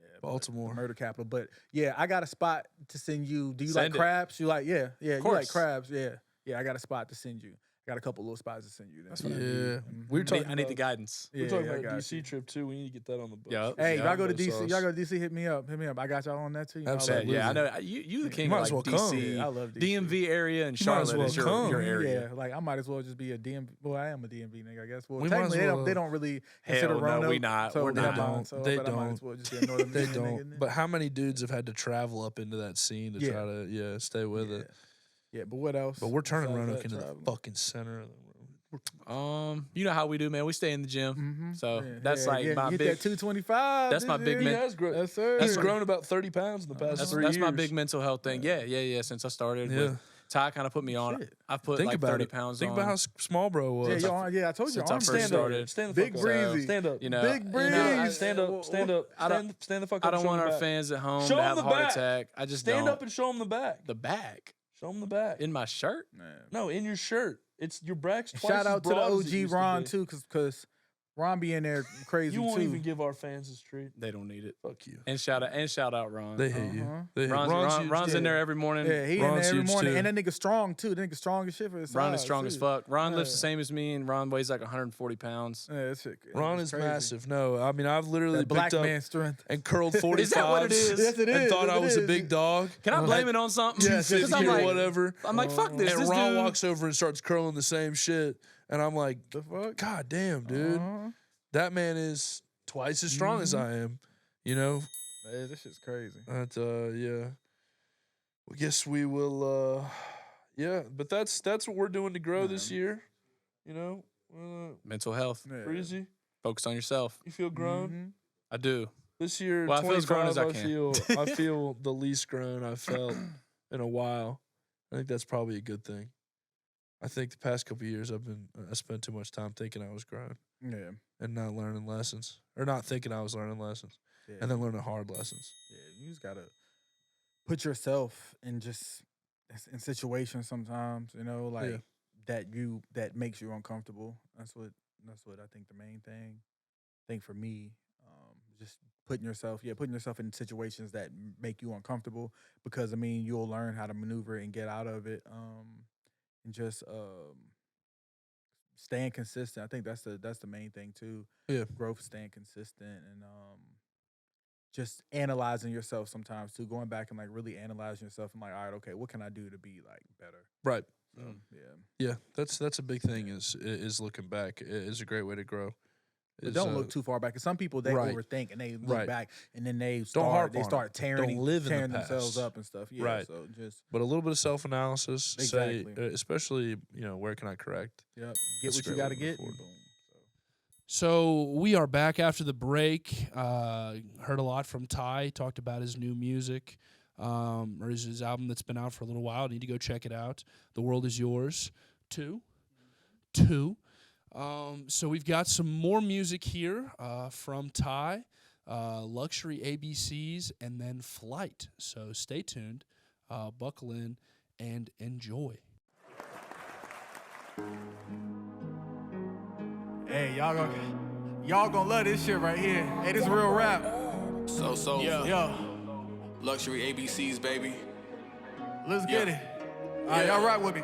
Yeah, but Baltimore. the murder capital. But yeah, I got a spot to send you. Do you Send like it. crabs? You like, yeah. You like course. crabs, yeah. Yeah, I got a spot to send you. I got a couple little spots to send you. That's what I need. Yeah. We were talking I need the about, guidance. we were Yeah, talking I about a got DC you. trip too. We need to get that on the books. Yup. Hey, Yeah, y'all go to Tomato DC. sauce. Y'all go to DC. Hit me up. I got y'all on that too. You know, I love Absolutely. Yeah, I Louisiana. know. You the king might of as like well come. DC. Yeah, I love DC. DMV area and You might as Charlotte well is come. your area. Yeah, like I might as well just be a DMV. Well, I am a DMV nigga, I guess. Well, We might as technically well- they don't really Hell consider no, Roanoke. we not. So We're never not. mind. So, They but I might don't. as well just be a Northern They Virginia don't. nigga. But how many dudes have had to travel up into that scene to Yeah. try to stay with it? Yeah, but what else? But we're turning besides Roanoke that into travel? the fucking center of the room. You know how we do, man. We stay in the gym. So Yeah, that's yeah, like yeah. my You big. hit that 225. That's my this big year. man. He has grown. Yes, sir. He's grown about 30 pounds in the past 3 years. That's my big mental health thing. Yeah. Since I started, Yeah. with Ty kind of put me on. Shit. I've put Think like about 30 it. pounds Think on. about how small bro was. Yeah, I told you. Since I arms first stand started. up. Stand the Big fuck up. breezy. Stand up. You know, Big you breeze. know, Stand up. Stand up. I don't- Stand the fuck up. I don't show want him our the back. fans at home Show to 'em have a the heart back. attack. I just Stand don't. up and show him the back. The back Show him the back. in my shirt. No, in your shirt. It's your back's twice Shout as out to the broad as it OG used to Ron be. too, cause Ron be in there crazy You won't too. even give our fans this treat. They don't need it. Fuck you. And shout out Ron. They hate you. Uh-huh. They hate Ron's in there every morning. Yeah, he in Ron's there every huge, morning, too. and that nigga strong too. That nigga strong as shit for his Ron is size, strong as too. fuck. Ron lifts the Yeah. same as me, and Ron weighs like 140 pounds. Yeah, that shit, Ron it's is crazy. massive. No, I mean I've literally That black picked up man strength. and curled 45s. Is that what it is? Yes, it and is. thought Yes, I it was a is. big dog. Can I blame it on something? Yes, yes, 'Cause you I'm or like, whatever. I'm like, fuck this. And This Ron dude. walks over and starts curling the same shit, and I'm like, The fuck? God damn, dude, that man is twice as strong as I am. You know, Man, this shit's crazy. but yeah. I guess we will. Yeah, but that's what we're doing to grow this year. You know, Mental health. Yeah. Breezy, Focus on yourself. you feel grown. I do. This year, Well, I feel as grown as I 25, can. I feel the least grown I've felt in a while. I think that's probably a good thing. I think the past couple of years I spent too much time thinking I was grown Yeah. and not learning lessons, or not thinking I was learning lessons, Yeah. and then learning hard lessons. Yeah, you just gotta put yourself in just in situations sometimes, you know, like that makes you uncomfortable. That's what I think the main thing. I think for me, just putting yourself in situations that make you uncomfortable, because I mean you'll learn how to maneuver and get out of it, and just staying consistent. I think that's the main thing too. Yeah. Growth, staying consistent, and just analyzing yourself sometimes too. Going back and like really analyzing yourself and like, all right, okay, what can I do to be like better? Right. So, Yeah. That's a big thing. Is looking back is a great way to grow. But don't look too far back. Cause some people they overthink and they look back and then they start tearing themselves up and stuff. Yeah. Right. So just but a little bit of self-analysis. Exactly. Say, especially where can I correct? Yep. That's Get what you got to get. Boom. So we are back after the break. Heard a lot from Ty. Talked about his new music, or his album that's been out for a little while. Need to go check it out. The World Is Yours. Two. So we've got some more music here from Ty, Luxury ABCs, and then Flight. So stay tuned, buckle in, and enjoy. Hey, y'all gonna love this shit right here. Hey, this is real rap. So, Yeah. Luxury ABCs, baby. Let's get it. All right, y'all rock with me.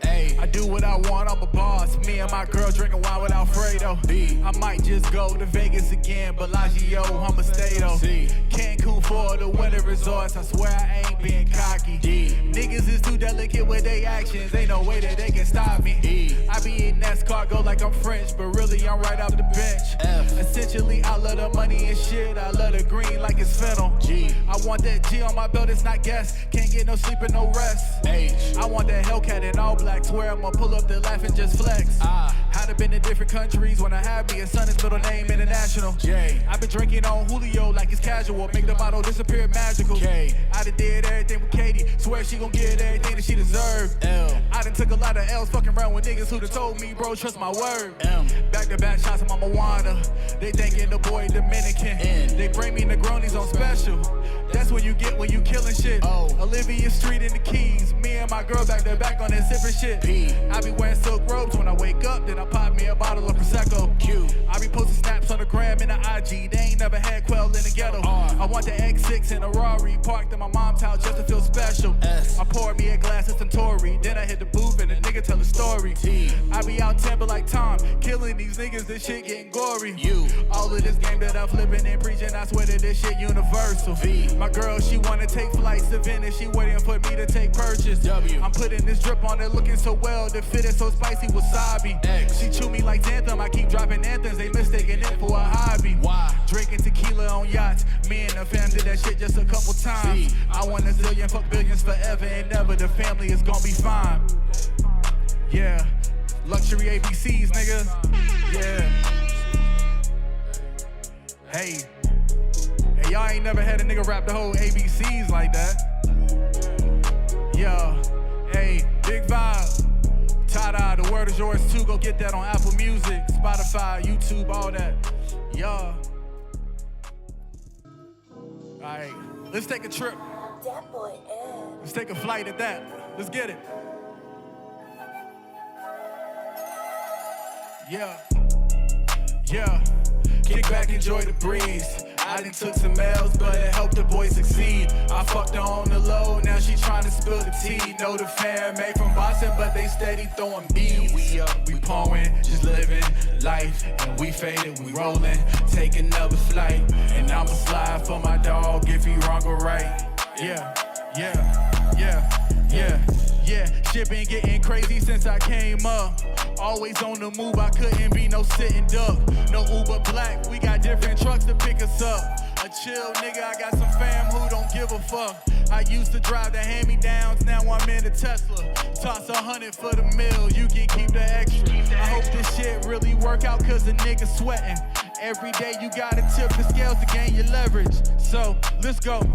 Hey. I do what I want, I'm a boss. Me and my girl drinking wine with Alfredo. I might just go to Vegas again, Bellagio, I'ma stay though. Cancun for the winter resorts, I swear I ain't being cocky. Niggas is too delicate with their actions, ain't no way that they can stop me. I be eating escargot like I'm French, but really I'm right off the bench. Essentially, I love the money and shit, I love the green like it's fennel. I want that G on my belt, it's not gas, can't get no sleep and no rest. I want that Hellcat in all black, swear I'ma pull up the laugh and just flex. Had to been in different countries when I had me a son, his middle name international. I've been drinking on Julio like it's casual, make the bottle disappear magical. I done did everything with Katie, swear she gon' get everything that she deserved. I done took a lot of L's fucking around with niggas who done told me, bro, trust my word. Back to back shots of Mama Wanda, they thinking the boy Dominican. They bring me Negronis on special, that's what you get when you killing shit. Olivia Street in the Keys, me and my girl back to back on that sipping shit. I be wearing silk robes when I wake up, then I pop me a bottle of Prosecco. I be posting snaps on the gram and the IG, they ain't never had quail in the ghetto. I want the X6 in a Rari, parked in my mom's house just to feel special. I poured me a glass of Suntory, then I hit the booth and the nigga tell a story. I be out temper like Tom, killing these niggas, this shit getting gory. All of this game that I'm flipping and preaching, I swear that this shit universal. My girl, she wanna take flights to Venice, she waiting for me to take purchase. I'm putting this drip on it, looking so well, the fit is so spicy wasabi. She chew me like Xanthem, I keep dropping anthems, they mistaking it for a hobby. Drinking tequila on yachts, me and the fam did that shit just a couple times. I want a zillion, fuck billions forever and never, the family is gonna be fine. Yeah, luxury ABCs, nigga. Yeah. Hey, y'all ain't never had a nigga rap the whole ABCs like that. Yeah, hey, big vibe. Ta-da, the word is yours too. Go get that on Apple Music, Spotify, YouTube, all that. Yeah. All right, let's take a trip. Let's take a flight at that. Let's get it. Yeah. Kick back, enjoy the breeze. I done took some L's, but it helped the boy succeed. I fucked her on the low, now she tryna spill the tea. Know the fam made from Boston, but they steady throwing beats. We up, we pouring, just living life. And we faded, we rolling, take another flight. And I'ma slide for my dog if he wrong or right. Yeah. Shit been getting crazy since I came up. Always on the move, I couldn't be no sitting duck. No Uber Black, we got different trucks to pick us up. A chill nigga, I got some fam who don't give a fuck. I used to drive the hand-me-downs, now I'm in a Tesla. Toss 100 for the meal, you can keep the extra. I hope this shit really work out cause the nigga sweating. Every day you gotta tip the scales to gain your leverage. So, let's go.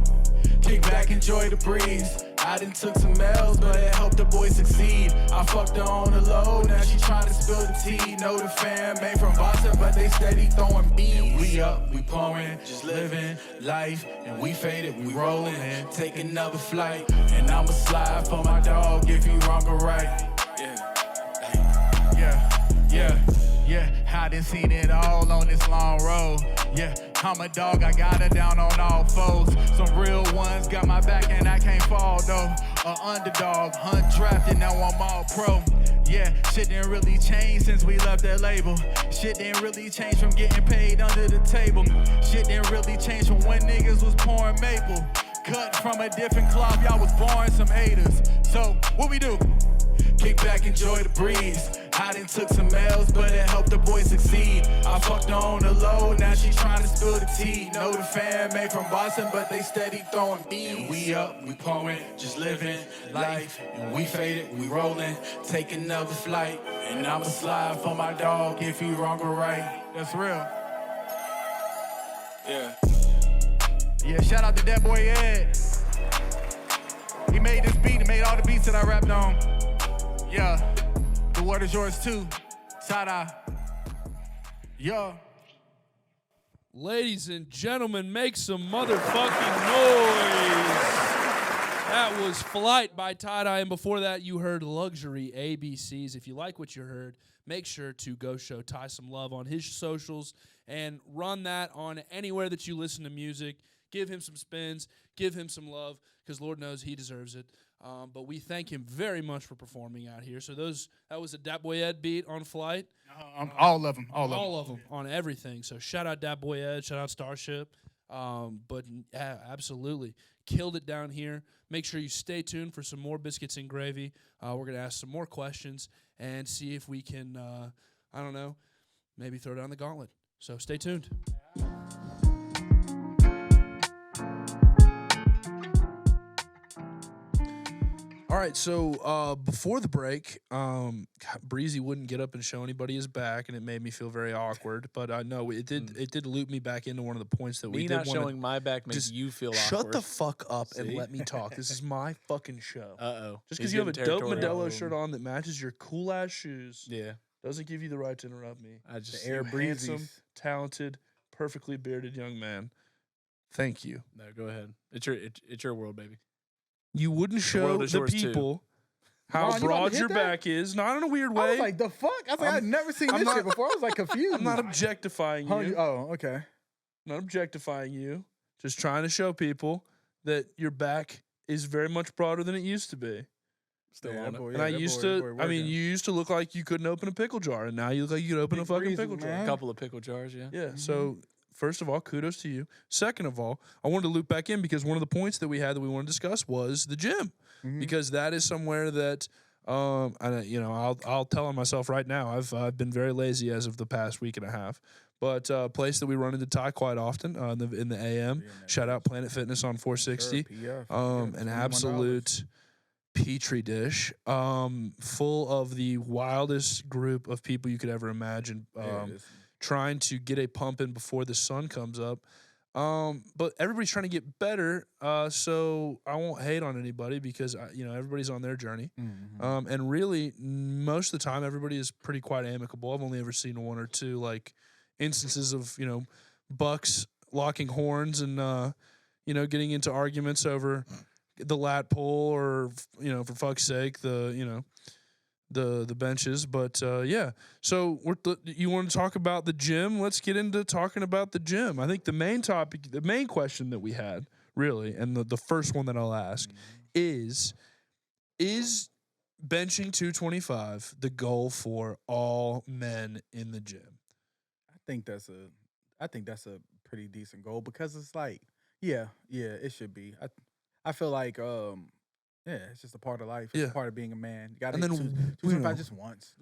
Kick back, enjoy the breeze. I done took some L's, but it helped the boy succeed. I fucked her on the low, now she tryna spill the tea. Know the fam ain't from Boston, but they steady throwing beats. And we up, we pouring, just living life. And we faded, we rolling, take another flight. And I'ma slide for my dog if he wrong or right. Yeah, I done seen it all on this long road. Yeah, I'm a dog, I got her down on all fours. Some real ones got my back and I can't fall though. A underdog, undrafted, now I'm all pro. Yeah, shit didn't really change since we left that label. Shit didn't really change from getting paid under the table. Shit didn't really change from when niggas was pouring maple. Cut from a different cloth, y'all was born some haters. So, what we do? Kick back, enjoy the breeze. I done took some L's, but it helped the boy succeed. I fucked her on the low, now she tryna spill the tea. Know the fam ain't from Boston, but they steady throwing beats. And we up, we pouring, just living life. And we faded, we rolling, take another flight. And I'ma slide for my dog if he wrong or right. That's real. Yeah, shout out to that boy Ed. He made this beat, he made all the beats that I rapped on. Yeah, the word is yours too. Shout yeah. Ladies and gentlemen, make some motherfucking noise. That was Flight by Tie-Dye, and before that, you heard Luxury ABCs. If you like what you heard, make sure to go show Ty some love on his socials and run that on anywhere that you listen to music. Give him some spins, give him some love, because Lord knows he deserves it. But we thank him very much for performing out here. So that was a Dat Boy Ed beat on Flight. All of them. All of them on everything. So shout out Dat Boy Ed, shout out Starship. But yeah, absolutely killed it down here. Make sure you stay tuned for some more Biscuits and Gravy. We're gonna ask some more questions and see if we can, I don't know, maybe throw down the gauntlet. So stay tuned. All right, so before the break, Breezy wouldn't get up and show anybody his back, and it made me feel very awkward. But I know it did loop me back into one of the points that we Me did. not showing my back makes you feel awkward. Shut the fuck up and See? let me talk. This is my fucking show. Uh-oh. Just because you have a dope Modelo shirt on that matches your cool ass shoes, Yeah. doesn't give you the right to interrupt me. I just The air breezes. Handsome, talented, perfectly bearded young man. Thank you. No, go ahead. It's your world, baby. You wouldn't show world is the yours, too. people how Ron, you about to broad hit your that? back is, not in a weird way. I was like, the fuck? I was like, I've never seen this shit before. I was like confused. I'm not objectifying you. Oh, okay. Not objectifying you. Just trying to show people that your back is very much broader than it used to be. Still Yeah, on that it. boy- And yeah, I that used boy- to, boy I mean, working. you used to look like you couldn't open a pickle jar, and now you look like you could open a Big fucking breezes, pickle jar. man. A couple of pickle jars, yeah. Yeah, so first of all, kudos to you. Second of all, I wanted to loop back in because one of the points that we had that we want to discuss was the gym, because that is somewhere that, I'll tell on myself right now. I've been very lazy as of the past week and a half, but a place that we run into Ty quite often in the AM. Shout out Planet Fitness on 460. An absolute petri dish, full of the wildest group of people you could ever imagine. Trying to get a pump in before the sun comes up. But everybody's trying to get better, so I won't hate on anybody because, everybody's on their journey. And really, most of the time, everybody is pretty quite amicable. I've only ever seen one or two, instances of, bucks locking horns and, getting into arguments over the lat pull or, for fuck's sake, the benches, but yeah. So you want to talk about the gym? Let's get into talking about the gym. I think the main question that we had, really, and the first one that I'll ask is benching 225 the goal for all men in the gym? I think that's a pretty decent goal because it's like, yeah, it should be. I feel like yeah, it's just a part of life. It's Yeah. a part of being a man. You got And to then, 225 just once.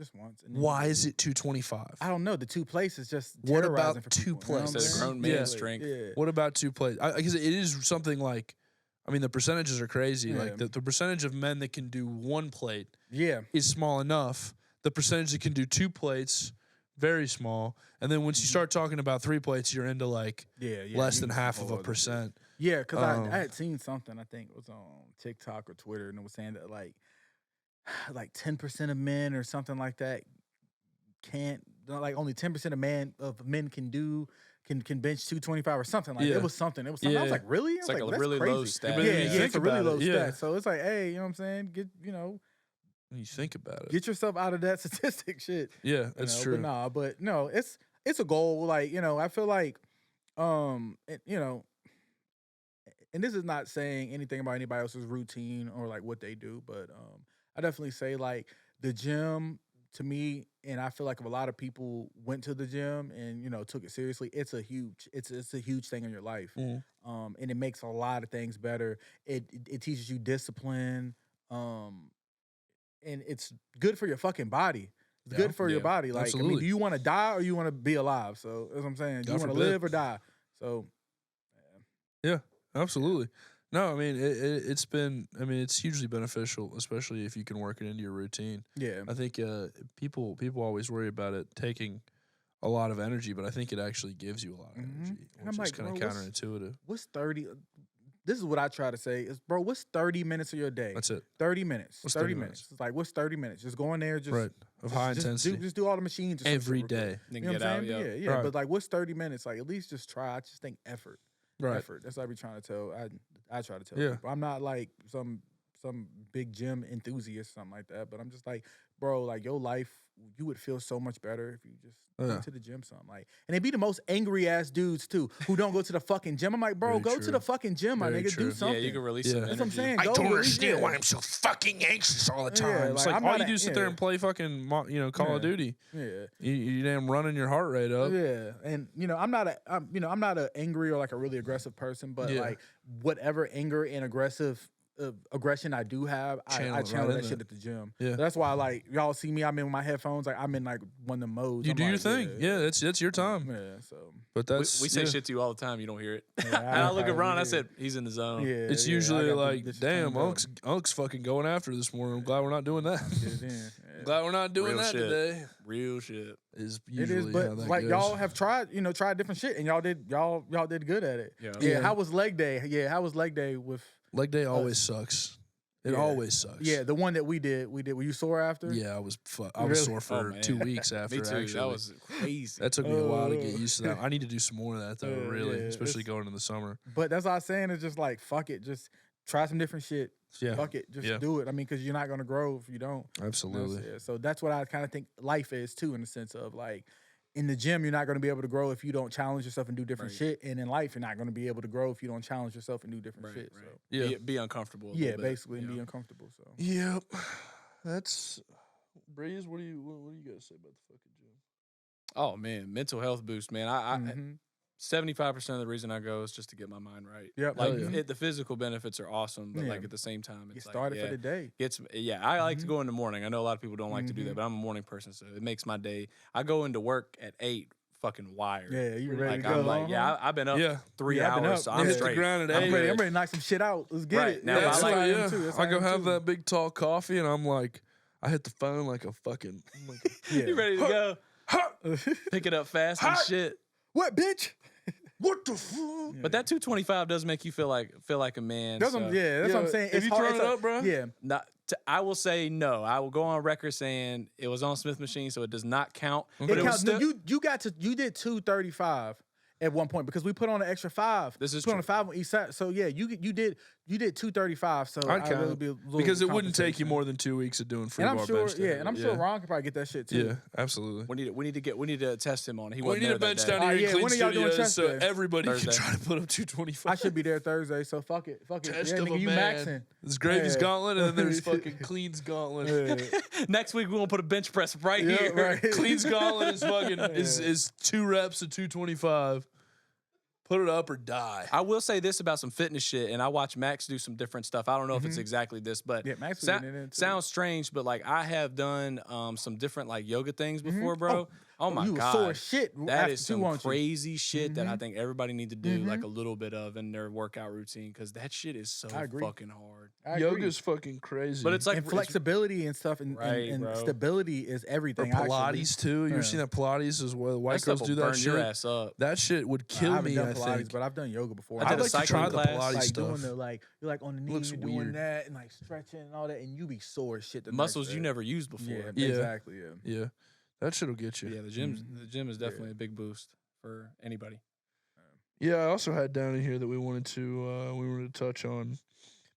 And then why is it 225? I don't know. The two places just What about terrorizing for two people, you know what I'm places? It's a saying? grown man Yeah. strength. Yeah. What about two plates? Because it is something like, the percentages are crazy. Yeah. Like the percentage of men that can do one plate Yeah. is small enough. The percentage that can do two plates, very small. And then once you start talking about three plates, you're into Yeah. less than you- half of oh, a percent. Yeah, because I had seen something, I think it was on TikTok or Twitter, and it was saying that like 10% of men or something like that can't, like only 10% of men can bench 225 or something like that. Yeah. It was something. I was like, really? It's like a that's really crazy. low stat. But Yeah, if you think it's a really about low it, yeah. stat. So it's like, hey, you know what I'm saying? Get You think about it. get yourself out of that statistic shit. Yeah, that's you true. But no, it's a goal. Like, I feel like, and this is not saying anything about anybody else's routine or like what they do, but I definitely say like the gym to me, and I feel like if a lot of people went to the gym and took it seriously, it's a huge thing in your life, Mhm. and it makes a lot of things better. It teaches you discipline, and it's good for your fucking body. It's good for your body. Like, absolutely. do you want to die or you want to be alive? So that's what I'm saying. Do you God want to forbid. live or die? So Yeah, absolutely. No, I mean it's been. I mean it's hugely beneficial, especially if you can work it into your routine. yeah, I think people always worry about it taking a lot of energy, but I think it actually gives you a lot of energy, And I'm which is like, kind of bro, what's- counterintuitive. what's 30? This is what I try to say is, bro, what's 30 minutes of your day? That's it, 30 minutes. What's 30 30 minutes. minutes? It's like, what's 30 minutes? Just go in there, just right? Of high intensity just do all the machines or some every shit real quick. day, Then You know get what I'm out. saying? Yeah. Yeah. Right. But like, what's 30 minutes? Like, at least just try. I just think effort. right? Effort. That's what I be trying to tell. I try to tell Yeah. people. I'm not like some big gym enthusiast, something like that. But I'm just like, bro, like your life, you would feel so much better if you just Yeah. went to the gym, something like. And they be the most angry ass dudes too, who don't go to the fucking gym. I'm like, bro, Very go true. to the fucking gym, my Very nigga. true. Do something. Yeah, you can release Yeah. some That's what I'm energy. saying. I Go don't release- understand yeah. why I'm so fucking anxious all the time. Yeah, It's like, like, I'm why not do you a- do sit there yeah. and play fucking Call of Yeah. Duty? Yeah. You damn running your heart rate up. Yeah, and I'm not a angry or like a really aggressive person, but Yeah. like whatever anger and aggression I do have, Channel I it channel right that in shit there. at the gym. Yeah. That's why like y'all see me, I'm in with my headphones, like I'm in like one of the modes. You I'm do your like, thing. Yeah, that's your time. Yeah, so But We, that's we say yeah. shit to you all the time. You don't hear it. Yeah, and I look at probably Ron. I do. said he's in the zone. yeah, It's yeah, I usually got like, this shit damn, turned up. Unk's fucking going after this morning. I'm glad we're not doing that. Get it in. Yeah. Glad we're not doing Real that shit. today. Real shit. Is It usually is, how but that like goes. y'all have tried different shit, and y'all did good at it. Yeah. Yeah. How was leg day? Yeah, how was leg day with? Leg day always sucks. It Yeah. always sucks. Yeah, the one that we did. Were you sore after? Yeah, I was Really? sore for man. 2 weeks after. Me too. Actually. That was crazy. That took me a while to get used to that. I need to do some more of that though, Yeah, really, yeah, especially it's- going in the summer. But that's what I'm saying. It's just like, fuck it. Just try some different shit. Yeah, Fuck it. Just Yeah. do it. I mean, because you're not going to grow if you don't. You know, absolutely. so that's what I kind of think life is, too, in the sense of, like, in the gym, you're not going to be able to grow if you don't challenge yourself and do different Right. shit. And in life, you're not going to be able to grow if you don't challenge yourself and do different Right, shit. right. So, Yeah. Be uncomfortable. a yeah, little bit, basically, and you be know? uncomfortable. So, Yep. That's Breeze. What do you got to say about the fucking gym? Oh man, mental health boost, man. I mhm. 75% of the reason I go is just to get my mind right. Yep. Like Hell yeah. the physical benefits are awesome, but Yeah. like at the same time, Get it's started like, for the day. I like to Mhm. go in the morning. I know a lot of people don't like to do that, Mhm. but I'm a morning person, so it makes my day. I go into work at 8, fucking wired. Yeah, you ready Like to go? I'm like, uh-huh. I've been up Yeah. 3 Yeah, I've been hours, up. so Yeah. I'm Hit the straight. ground at I'm 8. I'm good. ready to knock some shit out. Let's get Right, it. now, Yeah, I that's like- how I am yeah. too. That's I how go am have too. that big tall coffee, and I'm like, I hit the phone like a fucking. I'm like, Yeah. You ready to go? Pick it up fast and shit. What, bitch? what the fuck? But that 225 does make you feel like a man. That's so. what I'm saying. Have It's you hard. thrown It's it a- up, bro? Yeah. I will say no. I will go on record saying it was on Smith machine, so it does not count. Okay. But It it was counts. still, No, you did 235 at one point because we put on an extra 5. This is put on a true. 5 on each side. So yeah, you did 235. So I'd I'd count really it. be a little Because it wouldn't take you compensation. more than 2 weeks of doing free And I'm bar sure, bench yeah, day. and I'm sure Ron could probably get that shit too. Yeah, absolutely. we need to test him on it. He We wasn't need there a bench that day. down here yeah, in Clean when are y'all doing Studios chest so day? everybody Thursday. can try to put up 225. I should be there Thursday. So fuck it. Test Yeah, of nigga, a you man. maxing. There's Gravy's Yeah. gauntlet, and then there's fucking Clean's gauntlet. Next week we're gonna put a bench press right Yeah, here. right. Clean's gauntlet is fucking is 2 reps of 225. Put it up or die. I will say this about some fitness shit, and I watch Max do some different stuff. I don't know if it's exactly this, but Yeah, Max was sou- getting it in, too. sounds strange, but like I have done some different like yoga things before, bro. Oh my you God. sore as shit. That after is 2, some aren't you? crazy shit that I think everybody need to do like a little bit of in their workout routine because that shit is so I agree. fucking hard. I agree. Yoga's fucking crazy. But it's like and flexibility and stuff and, Right, and bro. stability is or everything. Pilates actually. too. You ever seen that Pilates as well? White that girls stuff do will that burn shit. your ass up. That shit would I kill haven't me. done I Pilates, think. but I've done yoga before. I did I'd a like to try cycling the class, Pilates like stuff. doing the you're like on the knee, Looks you're doing weird. that and like stretching and all that, and you be sore as shit. The Muscles next you day. never used before. Yeah, Yeah. exactly. Yeah. Yeah, that shit'll get you. Yeah, the gym is definitely a big boost for anybody. Yeah, I also had down in here that we wanted to touch on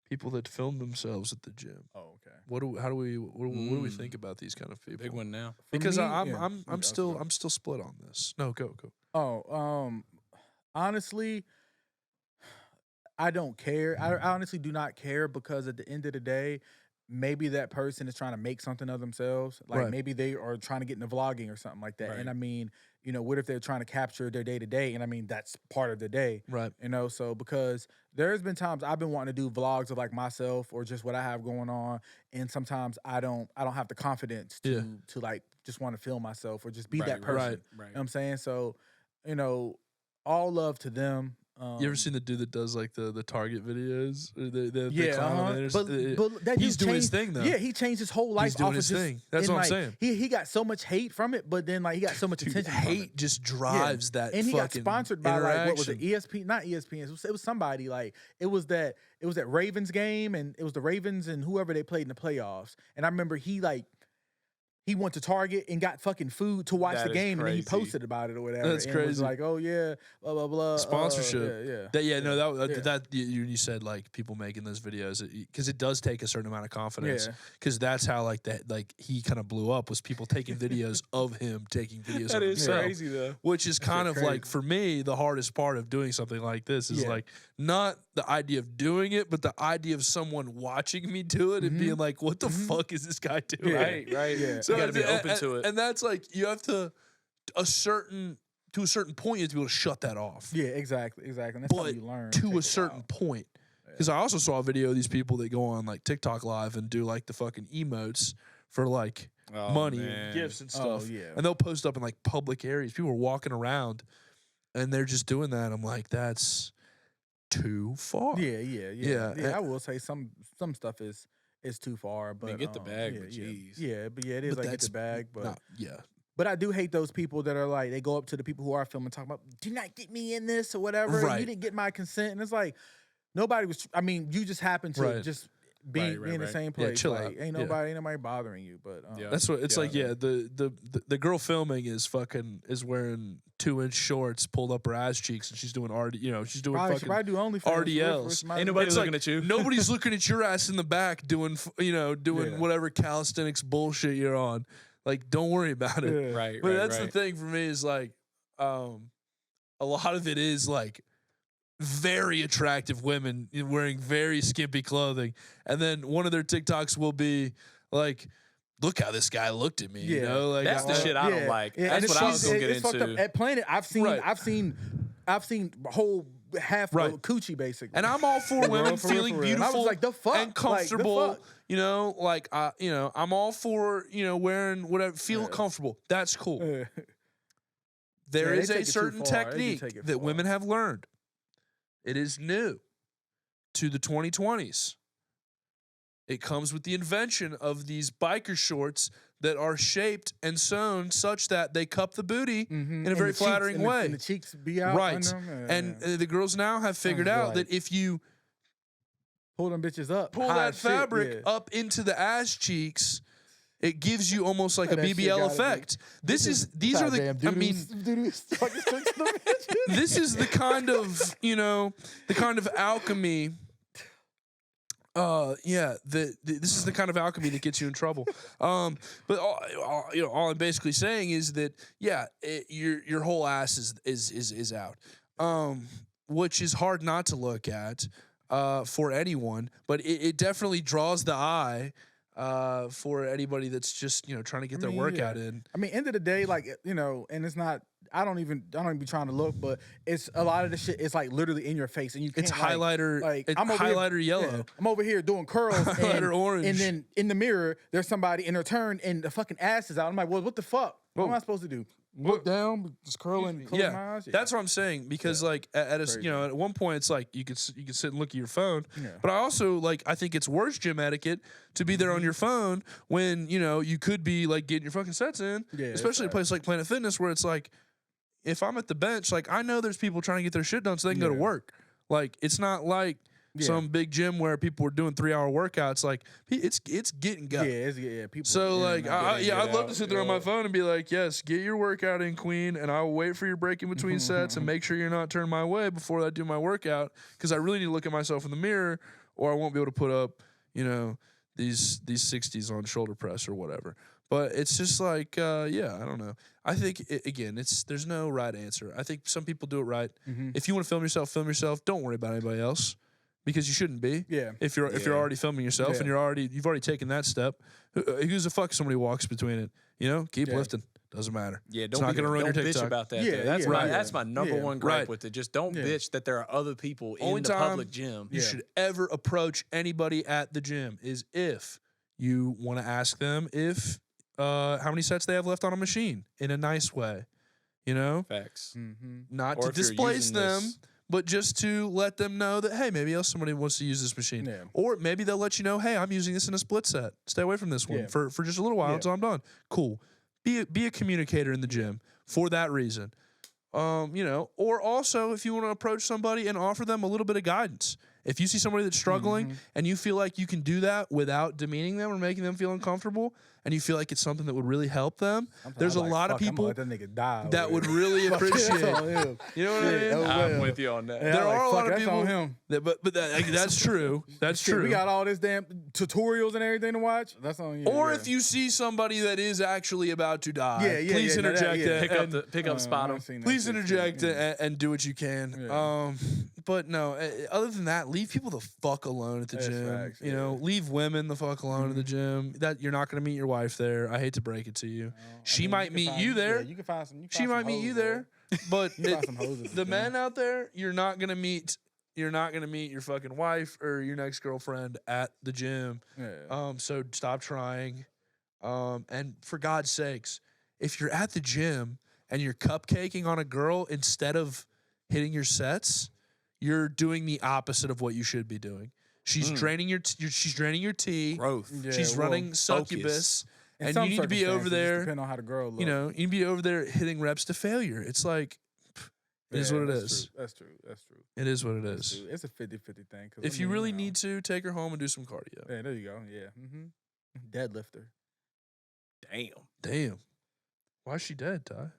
people that film themselves at the gym. Oh, okay. What do we think about these kind of people? Big one now. For Because me, I'm yeah. I'm Okay, still go. I'm still split on this. No, go. Honestly, I don't care. I honestly do not care because at the end of the day, maybe that person is trying to make something of themselves. Like Right. maybe they are trying to get into vlogging or something like that. Right. And I mean, what if they're trying to capture their day to day? And I mean, that's part of the day. Right. So because there's been times I've been wanting to do vlogs of like myself or just what I have going on, and sometimes I don't have the confidence to like just want to film myself or just be that person. right. You know what I'm saying? So, all love to them. You ever seen the dude that does like the Target videos? Or the Yeah, clown? but that he's dude doing his changed- thing though. Yeah, he changed his whole life. He's doing off his of just, thing. That's and, what I'm like, saying. He got so much hate from it, but then like he got so much Dude, attention. from hate it. just drives that. And he got fucking sponsored by like what was it? interaction. ESPN, not ESPN. It was somebody like it was that Ravens game, and it was the Ravens and whoever they played in the playoffs. And I remember he went to Target and got fucking food to watch That the is game, and then he crazy. posted about it or whatever. That's and was crazy. like, oh yeah, blah blah blah. Sponsorship. Yeah. No, that you said like people making those videos because it does take a certain amount of confidence Yeah. because that's how like he kind of blew up was people taking videos of him taking videos That of is himself, crazy though. which is kind of crazy. like for me the hardest part of doing something like this is Yeah. like not the idea of doing it but the idea of someone watching me do it and being like what the fuck is this guy doing? Right. Yeah. You gotta be it's- open to it. And that's like you have to a certain point you have to be able to shut that off. Yeah, exactly. And that's But something you learn. to Take a certain point. Because I also saw a video of these people that go on like TikTok live and do like the fucking emotes for like Oh, money man. and gifts and Oh, stuff. yeah. And they'll post up in like public areas. People are walking around and they're just doing that. I'm like, that's too far. Yeah. Yeah. I will say some stuff is too far, but get the bag, yeah, but yeah. jeez. Yeah, but yeah, it is But like get that's the bag, but Not, yeah. but I do hate those people that are like they go up to the people who are filming, talking about do not get me in this or whatever. Right. You didn't get my consent, and it's like nobody was. I mean, you just happened to Right. just be Right, in the right. same Yeah, place. chill like, out. Ain't Yeah. nobody bothering you, but Yeah. That's what it's Yeah. like. Yeah, the girl filming is wearing 2-inch shorts, pulled up her ass cheeks, and she's doing she's doing probably should fucking probably do OnlyFans. RDLs. Ain't nobody It's looking like, at you. Nobody's looking at your ass in the back doing Yeah. whatever calisthenics bullshit you're on. Like, don't worry about it. Yeah. Right. But right, that's right. the thing for me is like, a lot of it is like very attractive women wearing very skimpy clothing, and then one of their TikToks will be like, "Look how this guy looked at me." You Yeah. know, like That's the shit I don't like. Yeah, That's and what I was gonna get it's fucked up. into. At Planet, I've seen Right. I've seen whole half Right. of coochie basically. And I'm all for women For real, feeling for real. And I was beautiful like, the fuck? and Like, the comfortable. fuck? I'm all for wearing whatever, feel Yeah. comfortable. That's cool. Yeah, There they is take a it too certain far. They do technique take it that far. women have learned. It is new to the 2020s. It comes with the invention of these biker shorts that are shaped and sewn such that they cup the booty in a very flattering way. And the cheeks be out. Right. under 'em. Yeah, And yeah. the girls now have figured out like- that if you Pull them bitches up. pull high that as shit, fabric yeah. up into the ass cheeks, it gives you almost like Oh, a that shit BBL gotta be- effect. These are the Goddamn this is the kind of alchemy. This is the kind of alchemy that gets you in trouble. But all I'm basically saying is that your whole ass is out, which is hard not to look at for anyone. But it definitely draws the eye for anybody that's just trying to get their workout in. I mean, end of the day, like and it's not. I don't even be trying to look, but it's a lot of the shit. It's like literally in your face, and you can't. It's highlighter. It's I'm over here- highlighter yellow. yeah, I'm over here doing curls, Highlighter orange. and then in the mirror, there's somebody in her turn, and the fucking ass is out. I'm like, well, what the fuck? What am I supposed to do? look down, just curling, close my Yeah, eyes. that's what I'm saying. Because like at a, Crazy. at one point it's like you could sit and look at your phone. Yeah. But I also I think it's worse gym etiquette to be there on your phone when you could be like getting your fucking sets in. Yeah, especially a place like Planet Fitness where it's like, if I'm at the bench, like I know there's people trying to get their shit done so they can go to work. Like it's not like some big gym where people are doing 3-hour workouts. Like it's getting gut. People. So like I'd love to sit there on my phone. phone and be like, yes, get your workout in, queen, and I will wait for your break in between sets and make sure you're not turned my way before I do my workout, because I really need to look at myself in the mirror or I won't be able to put up these 60s on shoulder press or whatever. But it's just like I don't know. I think there's no right answer. I think some people do it right. If you want to film yourself. Don't worry about anybody else. Because you shouldn't be. Yeah. If you're already filming yourself and you've already taken that step, who's the fuck somebody walks between it? Keep lifting. Doesn't matter. Yeah, It's not gonna ruin your don't bitch TikTok. about that. Yeah, though. That's my number Yeah. one gripe Right. with it. Just don't Yeah. bitch that there are other people Only in the time public gym. you should ever approach anybody at the gym is if you want to ask them if how many sets they have left on a machine in a nice way. Facts. Not Or to if you're displace using them. this- But just to let them know that, hey, maybe somebody wants to use this machine. Yeah. Or maybe they'll let you know, hey, I'm using this in a split set. Stay away from this one Yeah. for just a little while until I'm done. Cool. Be a communicator in the gym for that reason. Or also if you want to approach somebody and offer them a little bit of guidance. If you see somebody that's struggling and you feel like you can do that without demeaning them or making them feel uncomfortable, and you feel like it's something that would really help them, there's a lot of people That nigga die that would really appreciate it. You know what I mean? I'm with you on that. There are a lot of that's people on him. that's true. That's Shit, true. we got all this damn tutorials and everything to watch. That's on you. Or if you see somebody that is actually about to die, please no, that- interject yeah. and Pick up spot him. please interject and do what you can. Yeah. But no, other than that, leave people the fuck alone at the That's gym. facts, Leave women the fuck alone at the gym. That you're not going to meet your wife there. I hate to break it to you. She might meet you there. Yeah, you can find some. She might meet you there. But You can find some hoes at the the gym. men out there, you're not gonna meet your fucking wife or your next girlfriend at the gym. Yeah. So stop trying. And for God's sakes, if you're at the gym and you're cupcaking on a girl instead of hitting your sets, you're doing the opposite of what you should be doing. She's draining she's draining your T. Growth. Yeah, She's well, running succubus. In And some you need to be over circumstances, there. Depending on how the girl looks. You need to be over there hitting reps to failure. It's like, it is what it that's is. True. That's true. It is what it That's is. true. It's a 50-50 thing. 'Cause If you really need to, take her home and do some cardio. Yeah, there you go. Yeah. Deadlifter. Damn. Damn. Why is she dead, Ty?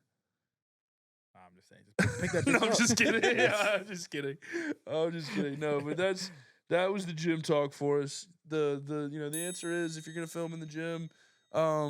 I'm just saying. Just pick that No, bitch I'm up. just kidding. I'm just kidding. I'm just kidding. No, but that was the gym talk for us. The answer is, if you're gonna film in the gym,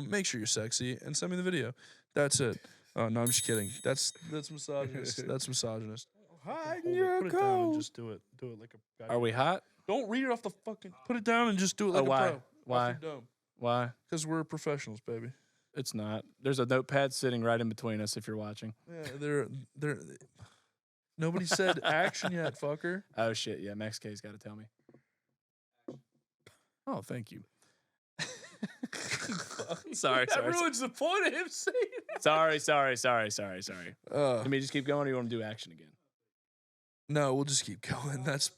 make sure you're sexy and send me the video. That's it. Oh no, I'm just kidding. That's misogynist. That's misogynist. Hide Hold it, your put it down and coat. just do it. Do it like a guy. Are we hot? Don't read it off the fucking. Put it down and just do it like why? a pro. Why? Off your dome. Why? Because we're professionals, baby. It's not. There's a notepad sitting right in between us if you're watching. Yeah, they're. Nobody said action yet, fucker. Oh shit, yeah, Max K's got to tell me. Oh, thank you. sorry. That ruins the point of him saying that. Sorry. Let me just keep going, or you want to do action again? No, we'll just keep going. That's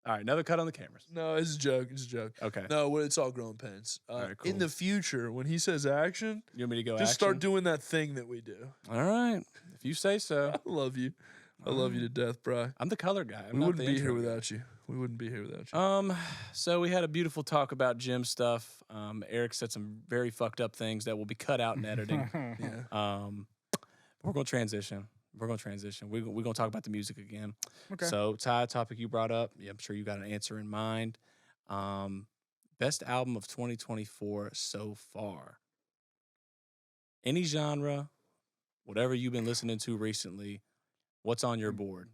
All right, another cut on the cameras. no, it's a joke. It's a joke. Okay. No, it's all growing pains. right, In cool. the future, when he says action, You want me to go just action? start doing that thing that we do. All right, if you say so. I love you. I love you to death, bro. I'm the color guy. I'm We not wouldn't the be here intro guy. without you. We wouldn't be here without you. So we had a beautiful talk about gym stuff. Eric said some very fucked up things that will be cut out in editing. Yeah. We're gonna transition. We're gonna talk about the music again. Okay. So Ty, topic you brought up. Yeah, I'm sure you got an answer in mind. Best album of 2024 so far. Any genre, whatever you've been listening to recently. What's on your board?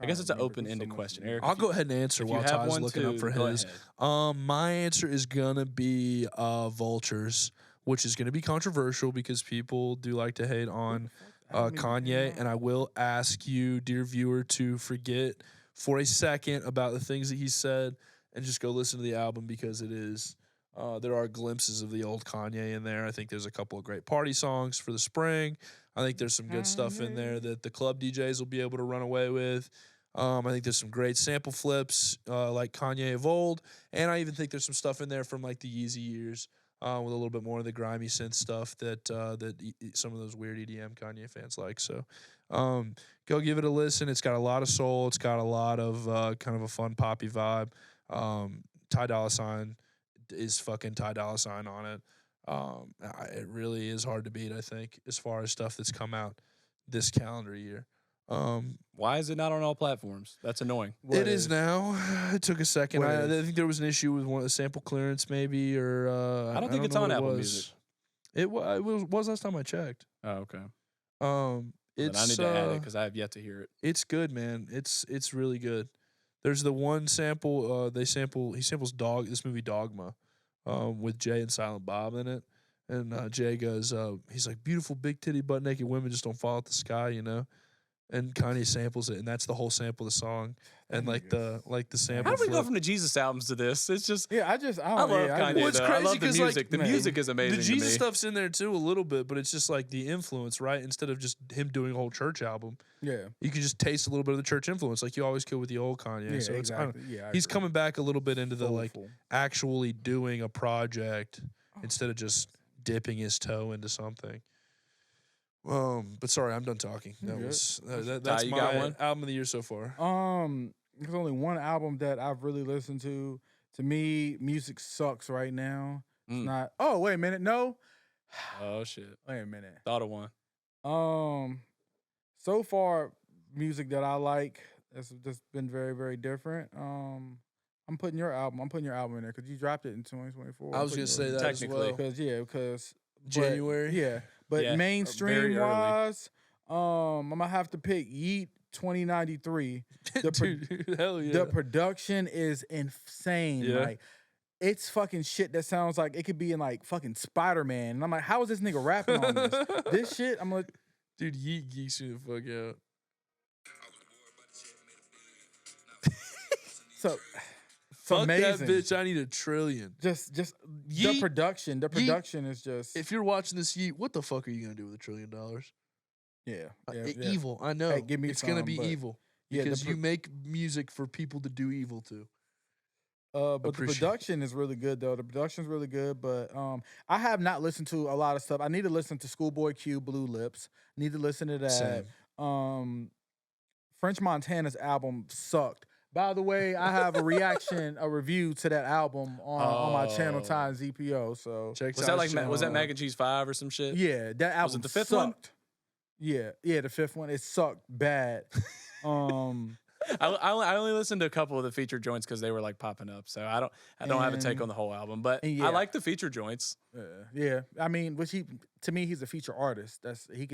I guess it's an open-ended question, Eric. I'll go ahead and answer if you while have Ty's one looking too, up for go his. ahead. My answer is gonna be Vultures, which is gonna be controversial because people do like to hate on Kanye, and I will ask you, dear viewer, to forget for a second about the things that he said and just go listen to the album because it is There are glimpses of the old Kanye in there. I think there's a couple of great party songs for the spring. I think there's some good stuff in there that the club DJs will be able to run away with. I think there's some great sample flips like Kanye of old. And I even think there's some stuff in there from like the Yeezy years with a little bit more of the grimy synth stuff that some of those weird EDM Kanye fans like. So go give it a listen. It's got a lot of soul. It's got a lot of kind of a fun poppy vibe. Ty Dolla $ign is fucking Ty Dolla $ign on it. It really is hard to beat, I think, as far as stuff that's come out this calendar year. Why is it not on all platforms? That's annoying. It is now. It took a second. I think there was an issue with one of the sample clearance, maybe, or I don't think it's on Apple Music. It was last time I checked. Oh, okay. It's I need to add it because I have yet to hear it. It's good, man. It's really good. There's the one sample he samples this movie Dogma with Jay and Silent Bob in it. And Jay goes, he's like, beautiful big titty butt naked women just don't fall out the sky, you know? And Kanye samples it, and that's the whole sample of the song. And like the sample. How do we go from the Jesus albums to this? It's just I love Kanye. Well, it's though. I crazy love the 'cause, music. like, The music is amazing. The to Jesus me. stuff's in there too a little bit, but it's just like the influence, right? Instead of just him doing a whole church album, Yeah. you can just taste a little bit of the church influence, like you always could with the old Kanye. Yeah, So it's kind of, exactly. Yeah, I he's agree. coming back a little bit into the like Soulful. actually doing a project instead of just dipping his toe into something. But sorry, I'm done talking. That Good. was that's Ty, you got my one? album of the year so far. There's only one album that I've really listened to. To me, music sucks right now. It's Mm. not. Oh, wait a minute. No. Oh shit! Wait a minute. Thought of one. So far, music that I like has just been very, very different. I'm putting your album in there because you dropped it in 2024. I was gonna say that as Technically. well. Because January. But Yeah, very mainstream early. wise, I'm gonna have to pick Yeet 2093. Dude, hell yeah. The production is insane. Yeah. Like, it's fucking shit that sounds like it could be in like fucking Spider-Man. And I'm like, how is this nigga rapping on this? This shit, I'm like, Dude, Yeet geeks you the fuck out. so Fuck amazing. that bitch. I need $1 trillion. Just the Yeet- production. The production is just If you're watching this Yeet, what the fuck are you gonna do with $1 trillion? yeah. Evil. I know. Hey, give me it's gonna some, be but- evil Yeah, because you make music for people to do evil to. But the Appreciate it. production is really good though. The production's really good, but I have not listened to a lot of stuff. I need to listen to Schoolboy Q, Blue Lips. Need to listen to that. Same. French Montana's album sucked. By the way, I have a review to that album on my channel, Ty and ZPO. So Check Was that like was that Mac and Cheese 5 or some shit? yeah, that album Was it the fifth one? sucked. Yeah, the fifth one. It sucked bad. I only listened to a couple of the feature joints because they were like popping up. So I don't have a take on the whole album, but and yeah. I like the feature joints. Yeah. I mean, to me, he's a feature artist. He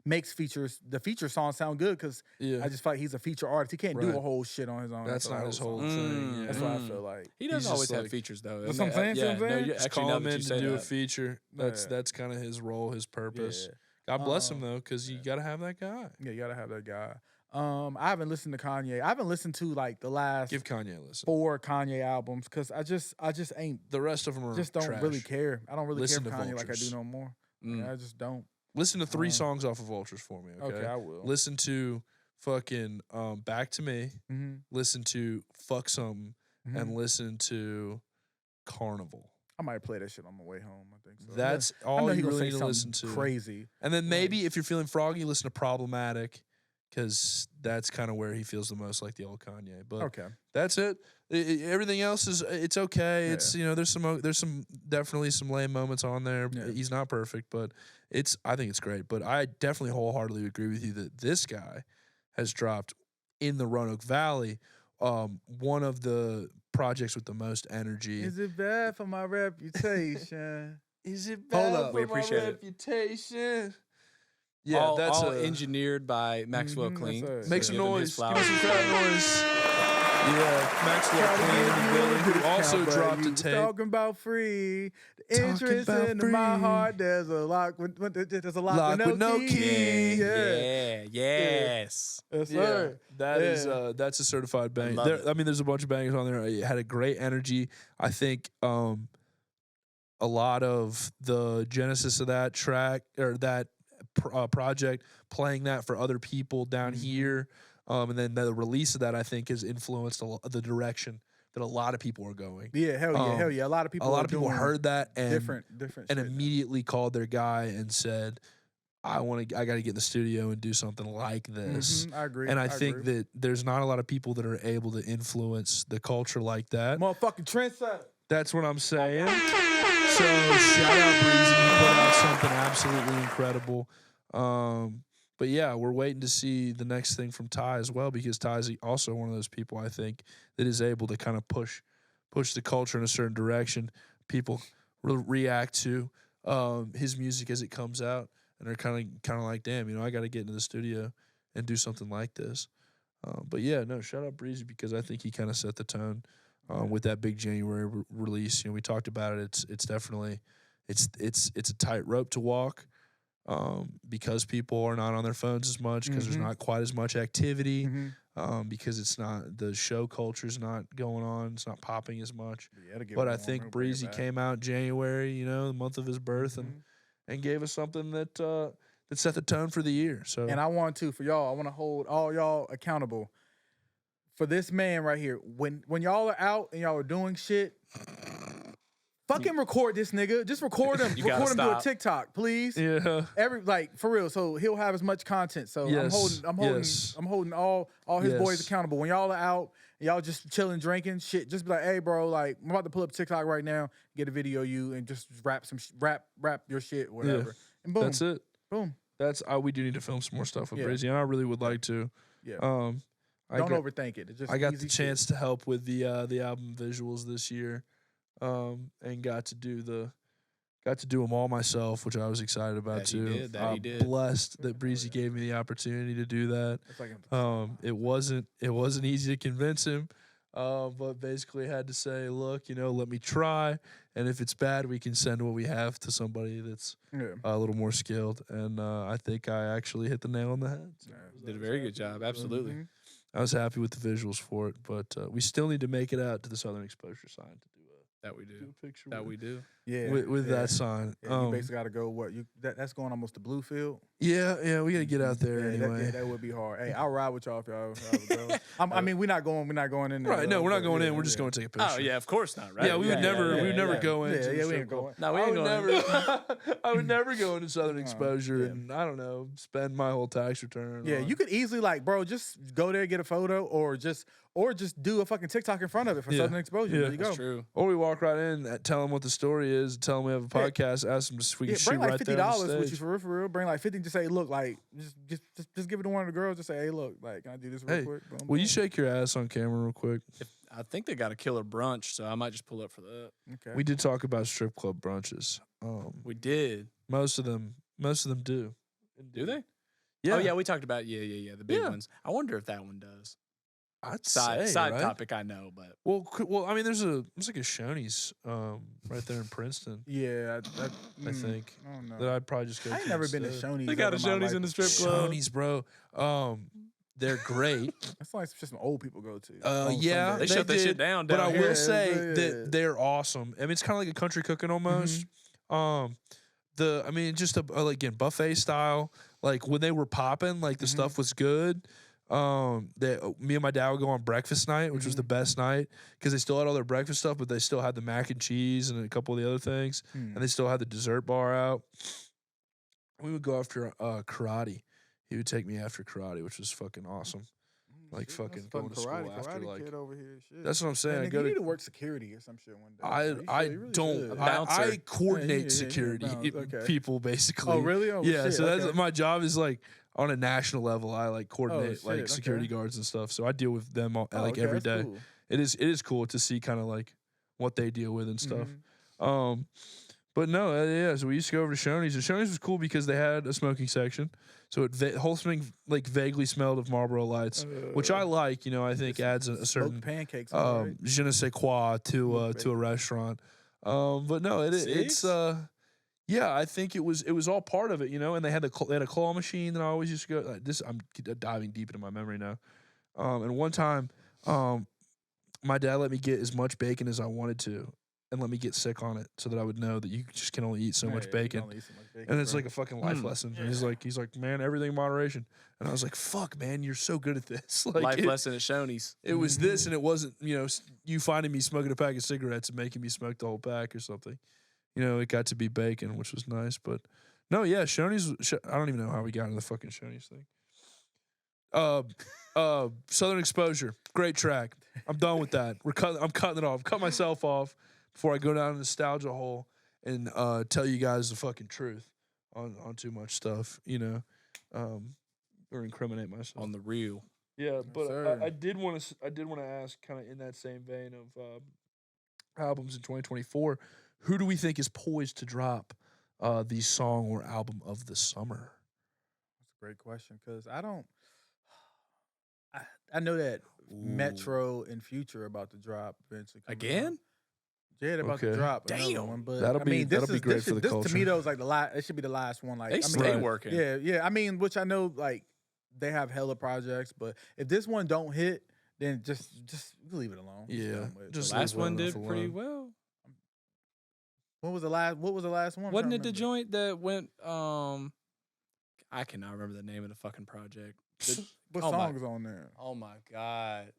makes features. The feature songs sound good because Yeah. I just feel like he's a feature artist. He can't do Right. a whole shit on his own. That's after not the his whole song. thing. Yeah. That's what I feel like. He doesn't He's always just have like- features though. That's what I'm saying, see what I'm no, saying? you Just actually call now him that in you to say do a that. feature. That's kind of his role, his purpose. Yeah. God bless him though, because you gotta have that guy. Yeah, you gotta have that guy. I haven't listened to Kanye. I haven't listened to like the last Give Kanye a listen. 4 Kanye albums because I just ain't The rest of them are just don't trash. really care. I don't really Listen care for to Kanye like I do Vultures. no more. Mm. I just don't. Listen to 3 songs off of Vultures for me, okay? Okay, I will. Listen to fucking Back to Me. Mm-hmm. Listen to Fuck Something. And listen to Carnival. I might play that shit on my way home. I think so. That's I all know he you gonna really say need to listen something to. crazy. And then maybe if you're feeling froggy, listen to Problematic, because that's kind of where he feels the most like the old Kanye. But Okay. that's it. Everything else it's okay. It's there's some definitely some lame moments on there. Yeah. He's not perfect, but I think it's great. But I definitely wholeheartedly agree with you that this guy has dropped in the Roanoke Valley one of the projects with the most energy. Is it bad for my reputation? Is it Hold bad up, we for my appreciate it. reputation? Yeah, all, that's all engineered by Maxwell Mhm, Clean. that's Make So some give him noise. his Give me flowers. some crowd noise. Yeah, Maxwell Clean in the building, who also dropped a tape. Talking about free. The Talking interest about into my free. heart. There's a lock there's a lock, Lock with no key. Yeah, yes. Yes, Yeah, sir. that is Yeah. that's a certified bang. love There, it. I mean, there's a bunch of bangers on there. It had a great energy. I think a lot of the genesis of that track or that project, playing that for other people down here, and then the release of that, I think, has influenced the direction that a lot of people are going. Yeah, hell yeah. A lot of people heard that and different and shit immediately called their guy and said, I got to get in the studio and do something like this. I agree. And I think that there's not a lot of people that are able to influence the culture like that. Motherfucking trendsetter. That's what I'm saying. So shout out Breezy. You put out something absolutely incredible. But yeah, we're waiting to see the next thing from Ty as well, because Ty's also one of those people, I think, that is able to kind of push the culture in a certain direction. People react to his music as it comes out, and they're kind of like, damn, you know, I got to get into the studio and do something like this. But yeah, no, shout out Breezy, because I think he kind of set the tone with that big January release. You know, we talked about it. It's definitely it's a tightrope to walk. Because people are not on their phones as much, because there's not quite as much activity, because it's not, the show culture's not going on, it's not popping as much. But I think Breezy came out in January, you know, the month of his birth, and gave us something that set the tone for the year. So, and I want to, for y'all, I want to hold all y'all accountable for this man right here. When y'all are out and y'all are doing shit, fucking record this nigga. Just record him. Record him do a TikTok, please. Yeah. For real. So he'll have as much content. So I'm holding all his boys accountable. When y'all are out, y'all just chilling, drinking, shit, just be like, hey bro, like I'm about to pull up TikTok right now, get a video of you, and just rap your shit, whatever. Yeah. And boom. That's it. Boom. That's we do need to film some more stuff with Breezy, and I really would like to. Yeah. Don't overthink it. It's just I got the chance to help with the album visuals this year. And got to do them all myself, which I was excited about too. He did. Blessed that Breezy gave me the opportunity to do that. It wasn't easy to convince him, but basically had to say, look, you know, let me try, and if it's bad, we can send what we have to somebody that's a little more skilled. And I think I actually hit the nail on the head. So did a very good job. Absolutely. I was happy with the visuals for it, but we still need to make it out to the Southern Exposure sign to do that. We do. a picture That we do. Yeah. With that sign. Yeah, you basically got to go. That's going almost to Bluefield. Yeah, we got to get out there anyway. That would be hard. Hey, I'll ride with y'all if y'all go. I mean, we're not going in there. Right? No, we're not going in. We're just going to take a picture. Oh yeah, of course not. Right? Yeah, we would never go in. Yeah, we ain't going. No, we ain't going. I would never go into Southern Exposure and I don't know, spend my whole tax return. Yeah, you could easily just go there, get a photo, or just do a fucking TikTok in front of it for Southern Exposure. Yeah, there you go. That's true. Or we walk right in, tell them what the story is, tell them we have a podcast, ask them if we can shoot bring like right there on the $50 stage. with you for real. Bring like 50. Just say, look, like just give it to one of the girls. Just say, hey, look, like, can I do this real quick? Boom, will you boom. shake your ass on camera real quick? I think they got a killer brunch, so I might just pull up for that. Okay. We did talk about strip club brunches. We did. Most of them do. Do they? Yeah. Oh yeah, we talked about the big ones. I wonder if that one does. I'd Side say, right? topic, I know, but well, I mean, there's like a Shoney's right there in Princeton. Yeah, I think I don't know. that I'd probably just go. I ain't never been to Shoney's. They got a Shoney's in the strip club. Shoney's, bro. They're great. That's like just some old people go to. Yeah, they shut that shit down. But I here. will say that they're awesome. I mean, it's kind of like a country cooking almost. Just again, buffet style. Like when they were popping, like the stuff was good. Me and my dad would go on breakfast night, which was the best night because they still had all their breakfast stuff, but they still had the mac and cheese and a couple of the other things, and they still had the dessert bar out. We would go after karate. He would take me after karate, which was fucking awesome. Like fucking going to school after kid over here. Shit. That's what I'm saying. Man, I go you need to to work security or some shit one day. I coordinate security people basically. Oh really? Oh, yeah. Shit. So that's okay. my job is like on a national level. I like coordinate shit, security guards and stuff. So I deal with them every day. Cool. It is cool to see kind of like what they deal with and stuff. But no, so we used to go over to Shoney's, and Shoney's was cool because they had a smoking section, so the whole thing like vaguely smelled of Marlboro Lights, which I like. You know, I think adds a certain pancakes, je ne sais quoi to a restaurant. But no, it's I think it was all part of it. You know, and they had a claw machine that I always used to go. I'm diving deep into my memory now. And one time, my dad let me get as much bacon as I wanted to. and let me get sick on it so that I would know that you just can only eat so much you bacon. can only eat so much bacon, And it's bro. like a fucking life lesson. And he's like, man, everything in moderation. And I was like, fuck, man, you're so good at this. Like, Life lesson at Shoney's. it was this, and it wasn't, you finding me smoking a pack of cigarettes and making me smoke the whole pack or something. It got to be bacon, which was nice. But no, yeah, Shoney's. I don't even know how we got into the fucking Shoney's thing. Southern Exposure, great track. I'm done with that. I'm cutting it off. Cut myself off before I go down a nostalgia hole and tell you guys the fucking truth on too much stuff, or incriminate myself On the real. Yeah, but sir. I did want to ask, kind of in that same vein of albums in 2024, who do we think is poised to drop the song or album of the summer? That's a great question because I know that Metro and Future are about to drop eventually. Again? Yeah, they're about to Okay. drop another Damn. one, but That'll I be- mean, that'll be great this for the this culture. to me though is like the last. It should be the last one. Like They I stay mean, working. Yeah. I mean, which I know like they have hella projects, but if this one don't hit, then just leave it alone. Yeah, But just The last leave well one did enough pretty alone. well. what was the last one? I'm Wasn't trying it to the remember. joint that went I cannot remember the name of the fucking project. What Oh my- songs on there? Oh my god.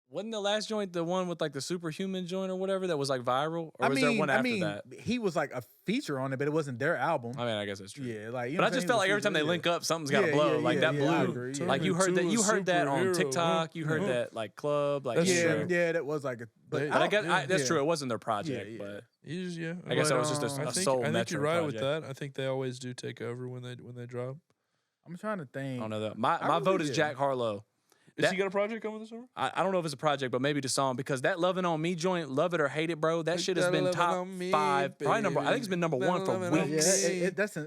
Wasn't the last joint the one with like the superhuman joint or whatever that was like viral? Or was there one after that? he was like a feature on it, but it wasn't their album. I mean, I guess that's true. Yeah, like you But know I what I'm just saying? felt He like every was time they featured, link up, something's got to blow. Like that I blew. agree, Turn Like you heard that. into You a heard that on superhero, TikTok. You heard huh? that like club. Like That's Yeah, true. yeah, that was like a. But But I guess Yeah, that's yeah. true. It wasn't their project, yeah. but Yeah, I guess But, that was just I a think, soul I think Metro you're right project. with that. I think they always do take over when they drop. I'm trying to think. I don't know that. My I vote really is did. Jack Harlow. Is he got a project coming this summer? I don't know if it's a project, but maybe the song because that "Lovin' on Me" joint, love it or hate it, bro. That shit has been Lovin' top on me, 5, probably number. I think it's been number baby. 1 for Lovin' on Yeah, weeks. me.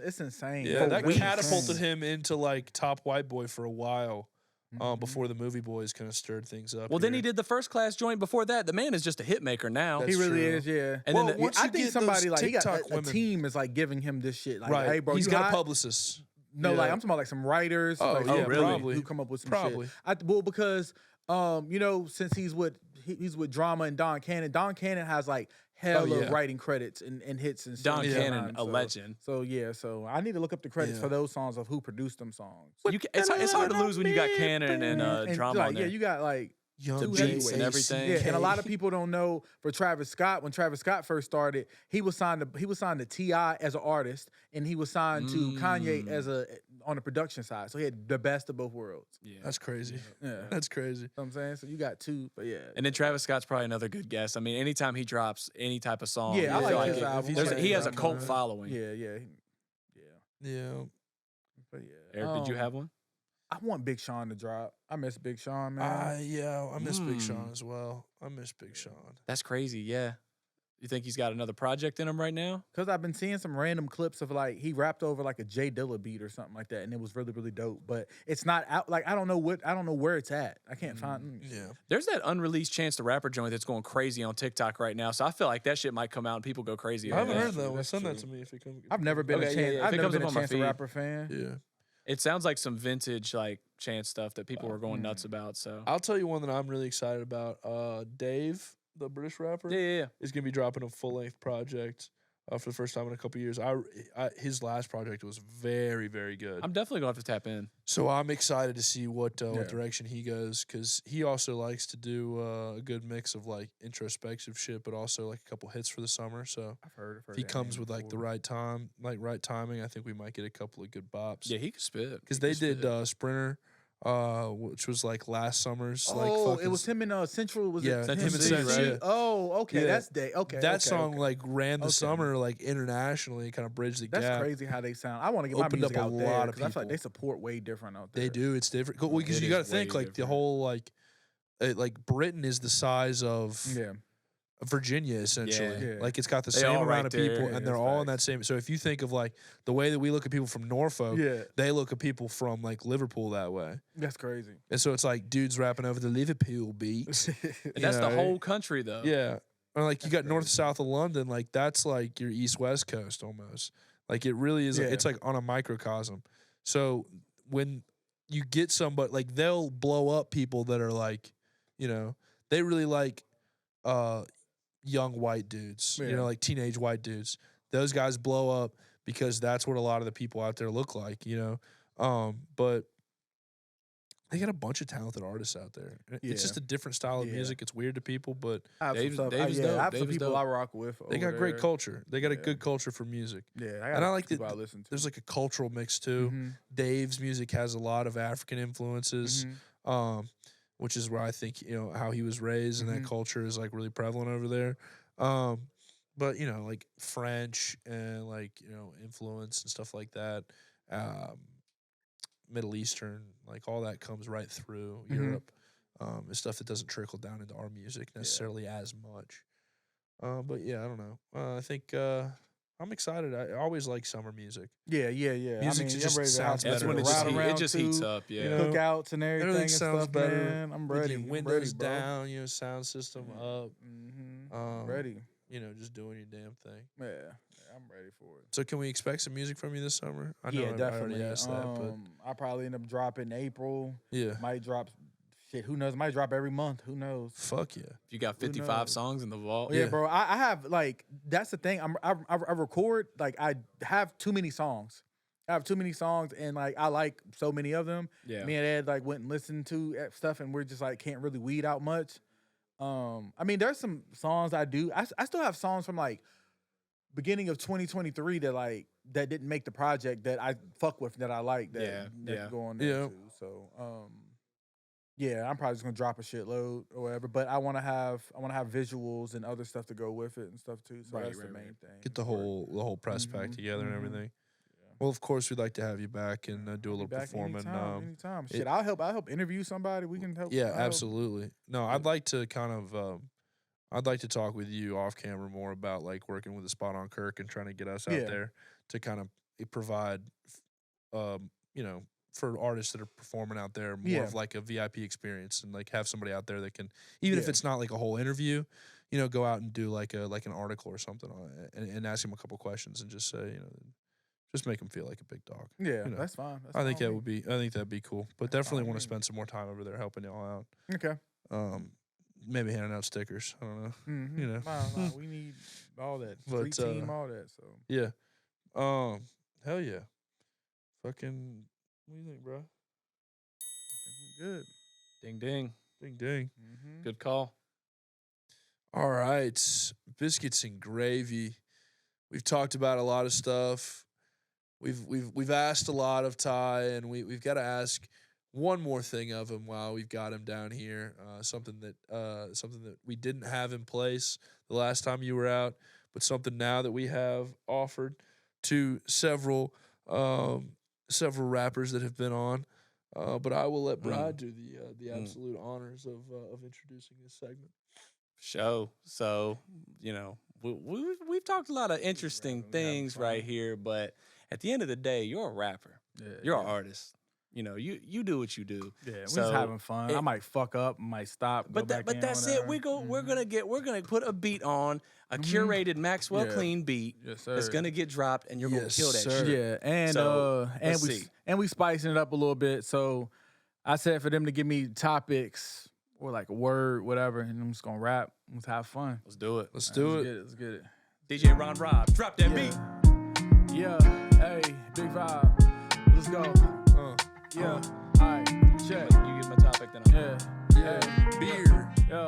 it's insane. Yeah, For that weeks. catapulted him into like top white boy for a while. Mhm. Before the movie boys kind of stirred things up. Well, then he here. did the First Class joint before that. The man is just a hit maker now. That's He really true. is, yeah. And Well, then the, once I you think get somebody those like he got TikTok a women- team is like giving him this shit. Like, right. hey, bro, He's you got hot? publicists. No, Yeah. like I'm talking about like some writers. Oh, like, yeah, really? probably. Who come up with some Probably. shit. Well, because since he's with Drama and Don Cannon. Don Cannon has like hella yeah. writing credits and hits and shit. Don Yeah. Cannon, a So- legend. So yeah, so I need to look up the credits Yeah. for those songs of who produced them songs. It's hard to lose when you got Cannon and Drama like, on there. yeah, you got like Young The J beats and everything. yeah, and a lot of people don't know for Travis Scott. When Travis Scott first started, he was signed to T.I. as an artist, and he was signed to Kanye as on the production side. So he had the best of both worlds. Yeah. That's crazy. Yeah, That's crazy. know what I'm saying. So you got two, but yeah. And then Travis Scott's probably another good guess. I mean, anytime he drops any type of song, Yeah, I you feel like his it- album. he has a Yeah. cult following. Yeah. Yeah. But yeah. Eric, did you have one? I want Big Sean to drop. I miss Big Sean, man. I miss Big Sean Mm. as well. I miss Big Sean. That's crazy. Yeah. You think he's got another project in him right now? Because I've been seeing some random clips of like he rapped over like a Jay Dilla beat or something like that, and it was really, really dope. But it's not out. Like I don't know where it's at. I can't find. Yeah. There's that unreleased Chance the Rapper joint that's going crazy on TikTok right now. So I feel like that shit might come out and people go crazy. I over haven't that. heard that one. That's Send that true. to me if it comes. I've never been Okay, a yeah, Chance. yeah. If I've it never comes been up a on my Chance the feed. Rapper fan. Yeah. It sounds like some vintage like Chance stuff that people were going nuts about. So I'll tell you one that I'm really excited about. Dave, the British rapper, yeah. is gonna be dropping a full length project for the first time in a couple years. His last project was very, very good. I'm definitely gonna have to tap in. So I'm excited to see what Yeah. direction he goes, because he also likes to do a good mix of like introspective shit, but also like a couple hits for the summer. So I've heard. if he that comes name with like the before. right timing, I think we might get a couple of good bops. Yeah, he could spit. Because they did Sprinter, which was like last summer's. like Oh, fucking it was him in Central. Was Yeah, it him him and and Central, Central? yeah. Oh, okay, Yeah. that's Dave. Okay, that okay, song okay. like ran the Okay. summer like internationally, kind of bridged the That's gap. crazy how they sound. I want to get my Opened music up a out there lot of 'cause I feel like people. they support way different out there. They do. It's different. Well, because It you got to is way think like the different. whole like Britain is the size of Yeah. Virginia essentially. Yeah. Like it's got the They same all amount right of there. people, Yeah, and they're that's all in that facts. same. So if you think of like the way that we look at people from Norfolk, Yeah. they look at people from like Liverpool that way. That's crazy. And so it's like dudes rapping over the Liverpool beats. And that's know, the whole country though. Yeah. Or like you got That's north crazy. south of London, like that's like your east west coast almost. Like it really is. Yeah. It's like on a microcosm. So when you get somebody like they'll blow up people that are like, they really like young white dudes, Yeah. you know, like teenage white dudes. Those guys blow up because that's what a lot of the people out there look like, you know. But they got a bunch of talented artists out there. It's just a different style of music. It's weird to people, but I have some Dave's stuff. dope. I have some Dave's people dope. I rock with. they over got great there. culture. They got a good culture for music. Yeah, And I like that people I listen to. there's like a cultural mix too. Dave's music has a lot of African influences, which is where I think, you know, how he was raised and that culture is like really prevalent over there. But, you know, like French and like, you know, influence and stuff like that. Middle Eastern, like all that comes right through Europe. It's stuff that doesn't trickle down into our music necessarily as much. But yeah, I don't know. I think I'm excited. I always like summer music. Yeah. Music I'm just ready to sounds have That's better. when ride it just around heats to, up. Yeah. you know, cookouts and everything Everything and sounds stuff, better. man. I'm with ready. your I'm windows ready, bro. down, you know, sound system up. Ready. You know, just doing your damn thing. Yeah, I'm ready for it. So can we expect some music from you this summer? I know Yeah, I already definitely. asked that, but I probably end up dropping April. yeah. Might drop. Shit, who knows? Might drop every month. Who knows? Fuck yeah. If you got Who 55 knows? songs in the vault. Yeah, bro. I have like that's the thing. I record like I have too many songs. I have too many songs, and like I like so many of them. Yeah. Me and Ed like went and listened to stuff, and we're just like can't really weed out much. I mean, there's some songs I do. I still have songs from like beginning of 2023 that didn't make the project that I fuck with that I like that go on there Yeah. too. So yeah, I'm probably just gonna drop a shitload or whatever. But I wanna have visuals and other stuff to go with it and stuff too. So that's the main thing. Get the whole press pack together and everything. Well, of course, we'd like to have you back and do a little Back performing. anytime. Shit, I'll help interview somebody. We can help. Yeah, I'll help. absolutely. No, I'd like to kind of, I'd like to talk with you off camera more about like working with the Spot on Kirk and trying to get us out there to kind of provide, you know, for artists that are performing out there more of like a VIP experience and like have somebody out there that can, even if it's not like a whole interview, you know, go out and do like an article or something on it and ask him a couple questions and just say, you know, just make him feel like a big dog. Yeah, you know. that's fine. That's I think fine that with me. would be. I think that'd be cool. But definitely want to spend some more time over there helping y'all out. Okay. Maybe handing out stickers. I don't know. Mm-hmm. You know. Nah, we need all that. But, Street team, all that. So Yeah. Hell yeah. Fucking. What do you think, bro? I think we're good. Ding, ding. Ding ding. Mm-hmm. Good call. All right, Biscuits and Gravy. We've talked about a lot of stuff. We've asked a lot of Ty, and we've got to ask one more thing of him while we've got him down here. Something that we didn't have in place the last time you were out, but something now that we have offered to several rappers that have been on. But I will let Brad do the absolute honors of introducing this segment. Show. So, you know, we've talked a lot of interesting things right here, but at the end of the day, you're a rapper. Yeah, You're an artist. You know, you do what you do. Yeah, we're So, just having fun. I might fuck up, might stop, But that's it. We're gonna put a beat on a curated Maxwell Yeah. Clean beat. Yes, sir. That's gonna get dropped, and you're gonna Yes, kill that sir. shit. Yeah, and So, let's see. we spicing it up a little bit. So I said for them to give me topics or like a word, whatever, and I'm just gonna rap. Let's have fun. Let's do it. Let's do it. Let's get it. DJ Ron Rob, drop that beat. Yeah, hey, big vibe. Let's go. Yeah, all right, check. You get my topic, then I'll Yeah, Beer. yo,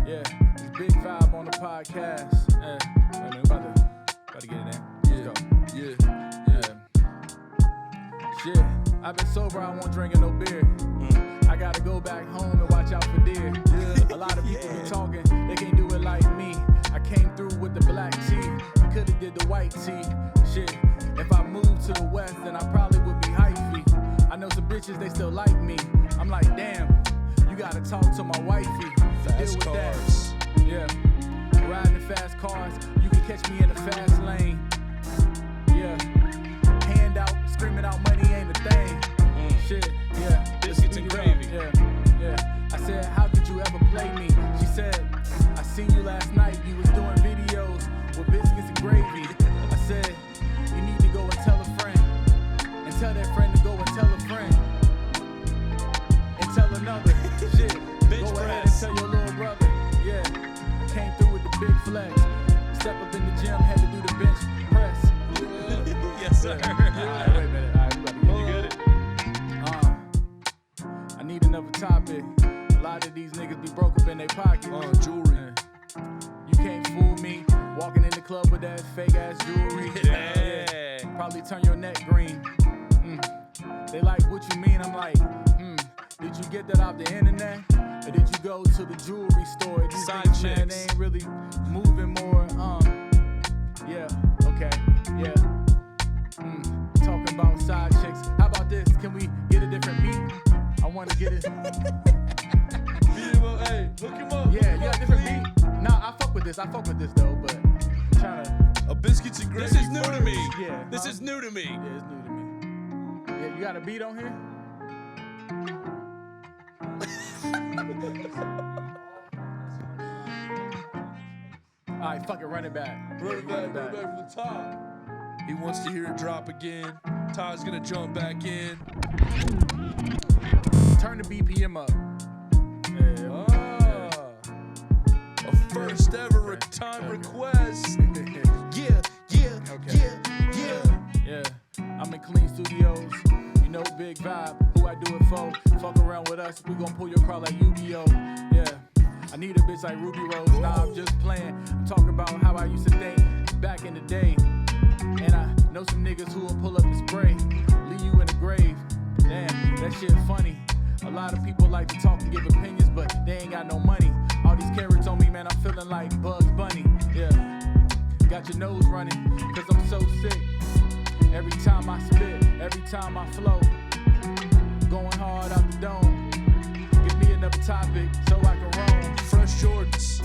yeah, it's big vibe on the podcast. Yeah, hey, man, about to get in there. Let's go. Yeah. Shit, I've been sober, I won't drink no beer. I gotta go back home and watch out for deer. A lot of people be talking, they can't do it like me. I came through with the black tea, I could've did the white tea. Shit, if I moved to the west, then I probably would be hyphy. I know some bitches, they still like me. I'm like, damn, you gotta talk to my wifey. Fast Deal with cars. that. Yeah, riding in fast cars, you can catch me in the fast lane. Yeah, hand out, screaming out money ain't a thing. Shit, yeah. Biscuits and Gravy. Yeah. I said, how could you ever play me? She said, I seen you last night. You was doing videos with Biscuits and Gravy. I said, you need to go and tell a friend. And tell that friend to go and tell a friend. And tell another. Shit. Bench Go ahead and press. tell your little brother. Yeah. You can't fool me. Walking in the club with that fake ass jewelry. Yeah. Probably turn your neck green. They like, what you mean? I'm like, did you get that off the internet? Or did you go to the jewelry store? These Side bitches, man, chicks. they ain't really moving more. Yeah, okay, yeah. Talking about side chicks. How about this? Can we get a different beat? I want to get it. Hey, look him up. Yeah, you got a different beat? Nah, I fuck with this though, but I'm trying to. A Biscuits and Gravy. This is new to me. Yeah. This is new to me. Yeah, it's new to me. Yeah, you got a beat on here? All right, fuck it, run it back. Run it back from the top. He wants to hear it drop again. Ty's gonna jump back in. Turn the BPM up. A first ever time request. Yeah. Yeah, I'm in Clean Studios. You know, big vibe. Who I do it for? Fuck around with us. We gon' pull your crowd like Yu-Gi-Oh. Yeah. I need a bitch like Ruby Rose. Nah, I'm just playing. I'm talking about how I used to think back in the day. And I know some niggas who will pull up and spray, leave you in the grave. Damn, that shit funny. A lot of people like to talk and give opinions, but they ain't got no money. All these carrots on me, man, I'm feeling like Bugs Bunny. Yeah, got your nose running, cause I'm so sick. Every time I spit, every time I flow, going hard out the dome. Give me another topic so I can roam. Fresh Jordans.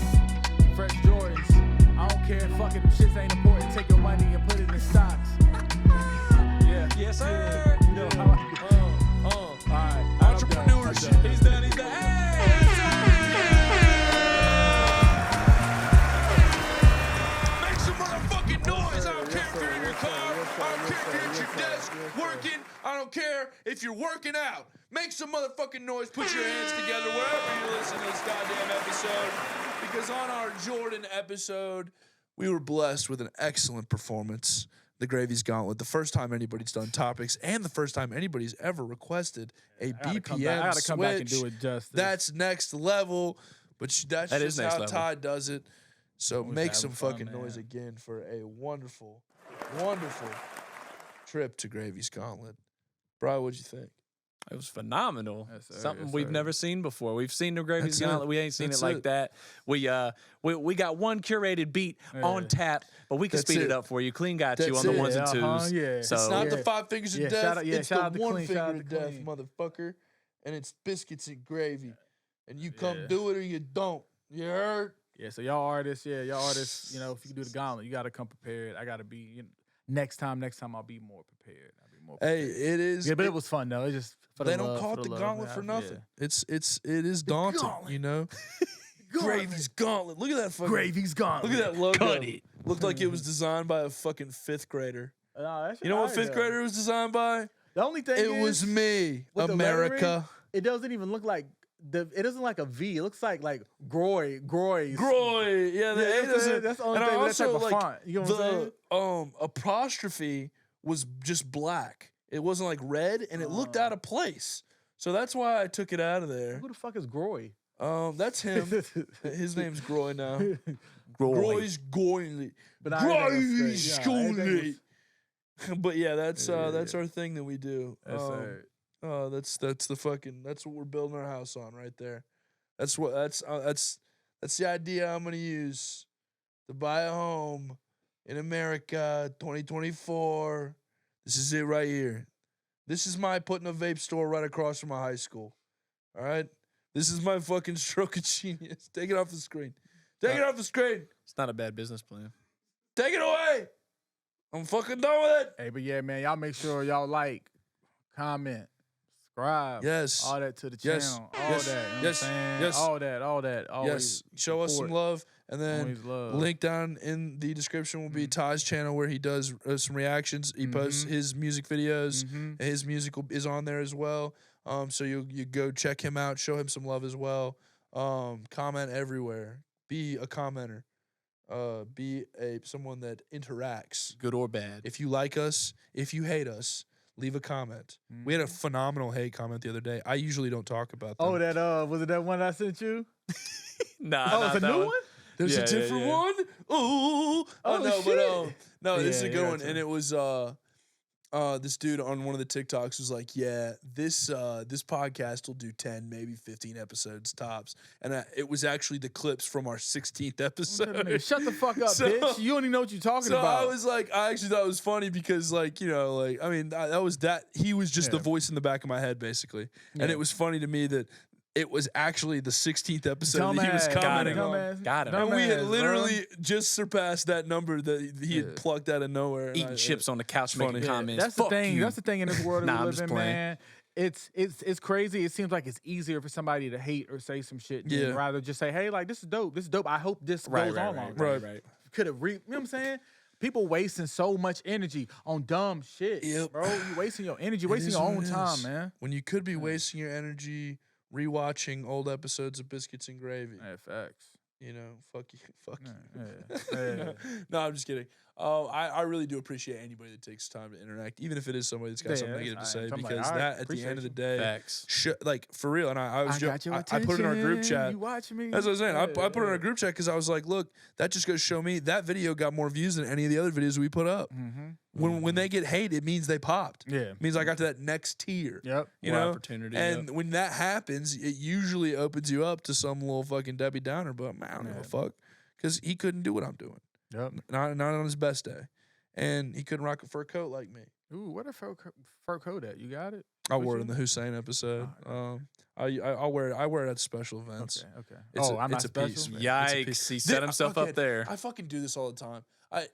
Fresh Jordans. I don't care, fuck it, them shits ain't important. Take your money and put it in stocks. Yeah. Yes, sir. You know how I do. Alright. Entrepreneurship. He's done. Hey! Make some motherfucking noise. I don't care if you're in your car. I don't care if you're at your desk working. I don't care if you're working out. Make some motherfucking noise. Put your hands together wherever you're listening to this goddamn episode. Because on our Jordan episode, we were blessed with an excellent performance. The Gravy's Gauntlet, the first time anybody's done topics, and the first time anybody's ever requested a BPM I gotta come back and switch. do it justice. That's next level, but that's That is just next how level. Ty does it. So Always make some having fun, fucking man. noise again for a wonderful, wonderful trip to Gravy's Gauntlet. Bri, what'd you think? It was phenomenal. Yes, sir. Something Yes, we've sir. never seen before. We've seen the Gravy's That's it. Gauntlet. We ain't seen That's it like it. that. We got one curated beat on tap, but we can That's speed it it. up for you. Clean got you That's on the it. ones and twos. Yeah. So It's not Yeah. the 5 fingers of Yeah, death. shout out- yeah, it's shout the out to one Clean, finger shout out of to death, Clean. motherfucker. And it's Biscuits and Gravy. And you come Yeah. do it or you don't. You heard? Yeah, so y'all artists, you know, if you can do the gauntlet, you gotta come prepared. I gotta be, next time I'll be more prepared. Hey, it is. Yeah, but it was fun though. It's just for the They don't love, call for it the love, gauntlet man. for nothing. Yeah. It is daunting, gauntlet. you know. Gravy's Gauntlet. Look at that fucking. Gravy's gauntlet. Look at that logo. Cut it. Looked like it was designed by a fucking 5th grader. Nah, that shit You know what alright, 5th though. grader was designed by? The only thing It is, was me, with the America. lettering, it doesn't even look like it doesn't like a V. It looks like Groy. Groy. Yeah, the Yeah, A doesn't. that's the only and thing I with that also type of like font. You know what I'm saying? the apostrophe was just black. It wasn't like red, and it looked out of place. So that's why I took it out of there. Who the fuck is Groy? That's him. His name's Groy now. Groy. Groy's Goyly. But I ain't gonna Groy's say- yeah, Goyly. everything But yeah, that's Yeah. our thing that we do. That's That's the fucking that's what we're building our house on right there. That's the idea I'm gonna use to buy a home in America 2024. This is it right here. This is my putting a vape store right across from my high school. All right? This is my fucking stroke of genius. Take it off the screen. Take it off the screen. It's not a bad business plan. Take it away. I'm fucking done with it. Hey, but yeah, man, y'all make sure y'all like, comment, subscribe. Yes. All that to the Yes. channel. All Yes. that. You know Yes. what I'm saying? Yes. All that. Always Yes. Show us some support. love. And then Always love. link down in the description will be Ty's channel where he does some reactions. He posts his music videos. Mhm. His music is on there as well. So you go check him out. Show him some love as well. Comment everywhere. Be a commenter. Be someone that interacts. Good or bad. If you like us, if you hate us, leave a comment. We had a phenomenal hate comment the other day. I usually don't talk about them. Oh, that was it that one I sent you? Nah, Oh, not it's a that new one. one? There's Yeah, a yeah, different yeah. one. Ooh. No, shit. no, this is a Yeah, good yeah, one. too. And it was this dude on one of the TikToks was like, yeah, this podcast will do 10, maybe 15 episodes tops. And it was actually the clips from our 16th episode. Shut the fuck up, So- bitch. You don't even know what you're talking So about. I was like, I actually thought it was funny because, like, you know, like, I mean, he was just the Yeah. voice in the back of my head, basically. And Yeah. it was funny to me that it was actually the 16th episode that he was Dumbass. commenting on. Dumbass. Got him. And we had Dumbass, bro. literally just surpassed that number that he had Yeah. plucked out of nowhere. and Eating chips on the couch, making funny. comments. That's the Fuck thing. you. That's the thing in this world that Nah, we I'm live just in, playing. man. It's crazy. It seems like it's easier for somebody to hate or say some shit than Yeah. rather just say, hey, like, this is dope. This is dope. I hope this goes on longer. Right. Could have you know what I'm saying? People wasting so much energy on dumb shit, Yep. bro. You wasting your energy, wasting is your what own it time, is. man. When you could be wasting your energy rewatching old episodes of Biscuits and Gravy. Yeah, facts. You know, fuck you. Fuck you. Yeah. No, I'm just kidding. I really do appreciate anybody that takes time to interact, even if it is somebody that's got Yeah, something that's negative to fine. say, I'm like, because all right, that at the end of the appreciate day, Facts. like for real. And I was got your I put it in our group attention. chat. You watch me. That's what I was saying. I Yeah, put it in our group chat because I was like, look, that just goes to show me that video got more views than any of the other videos we put up. When they get hate, it means they popped. Yeah. It means I got to that next tier. Yep. You More know, opportunity, and yep. when that happens, it usually opens you up to some little fucking Debbie Downer. But I don't give a fuck because he couldn't do what I'm doing. Yep. Not on his best day, and he couldn't rock a fur coat like me. Ooh, what a fur coat at? You got it? I What wore it you- in the Hussein episode. I'll wear it. I wear it at special events. Okay. It's Oh, I'm it's not piece, special? man. It's a Yikes! piece. He set Dude, himself okay, up there. I fucking do this all the time. I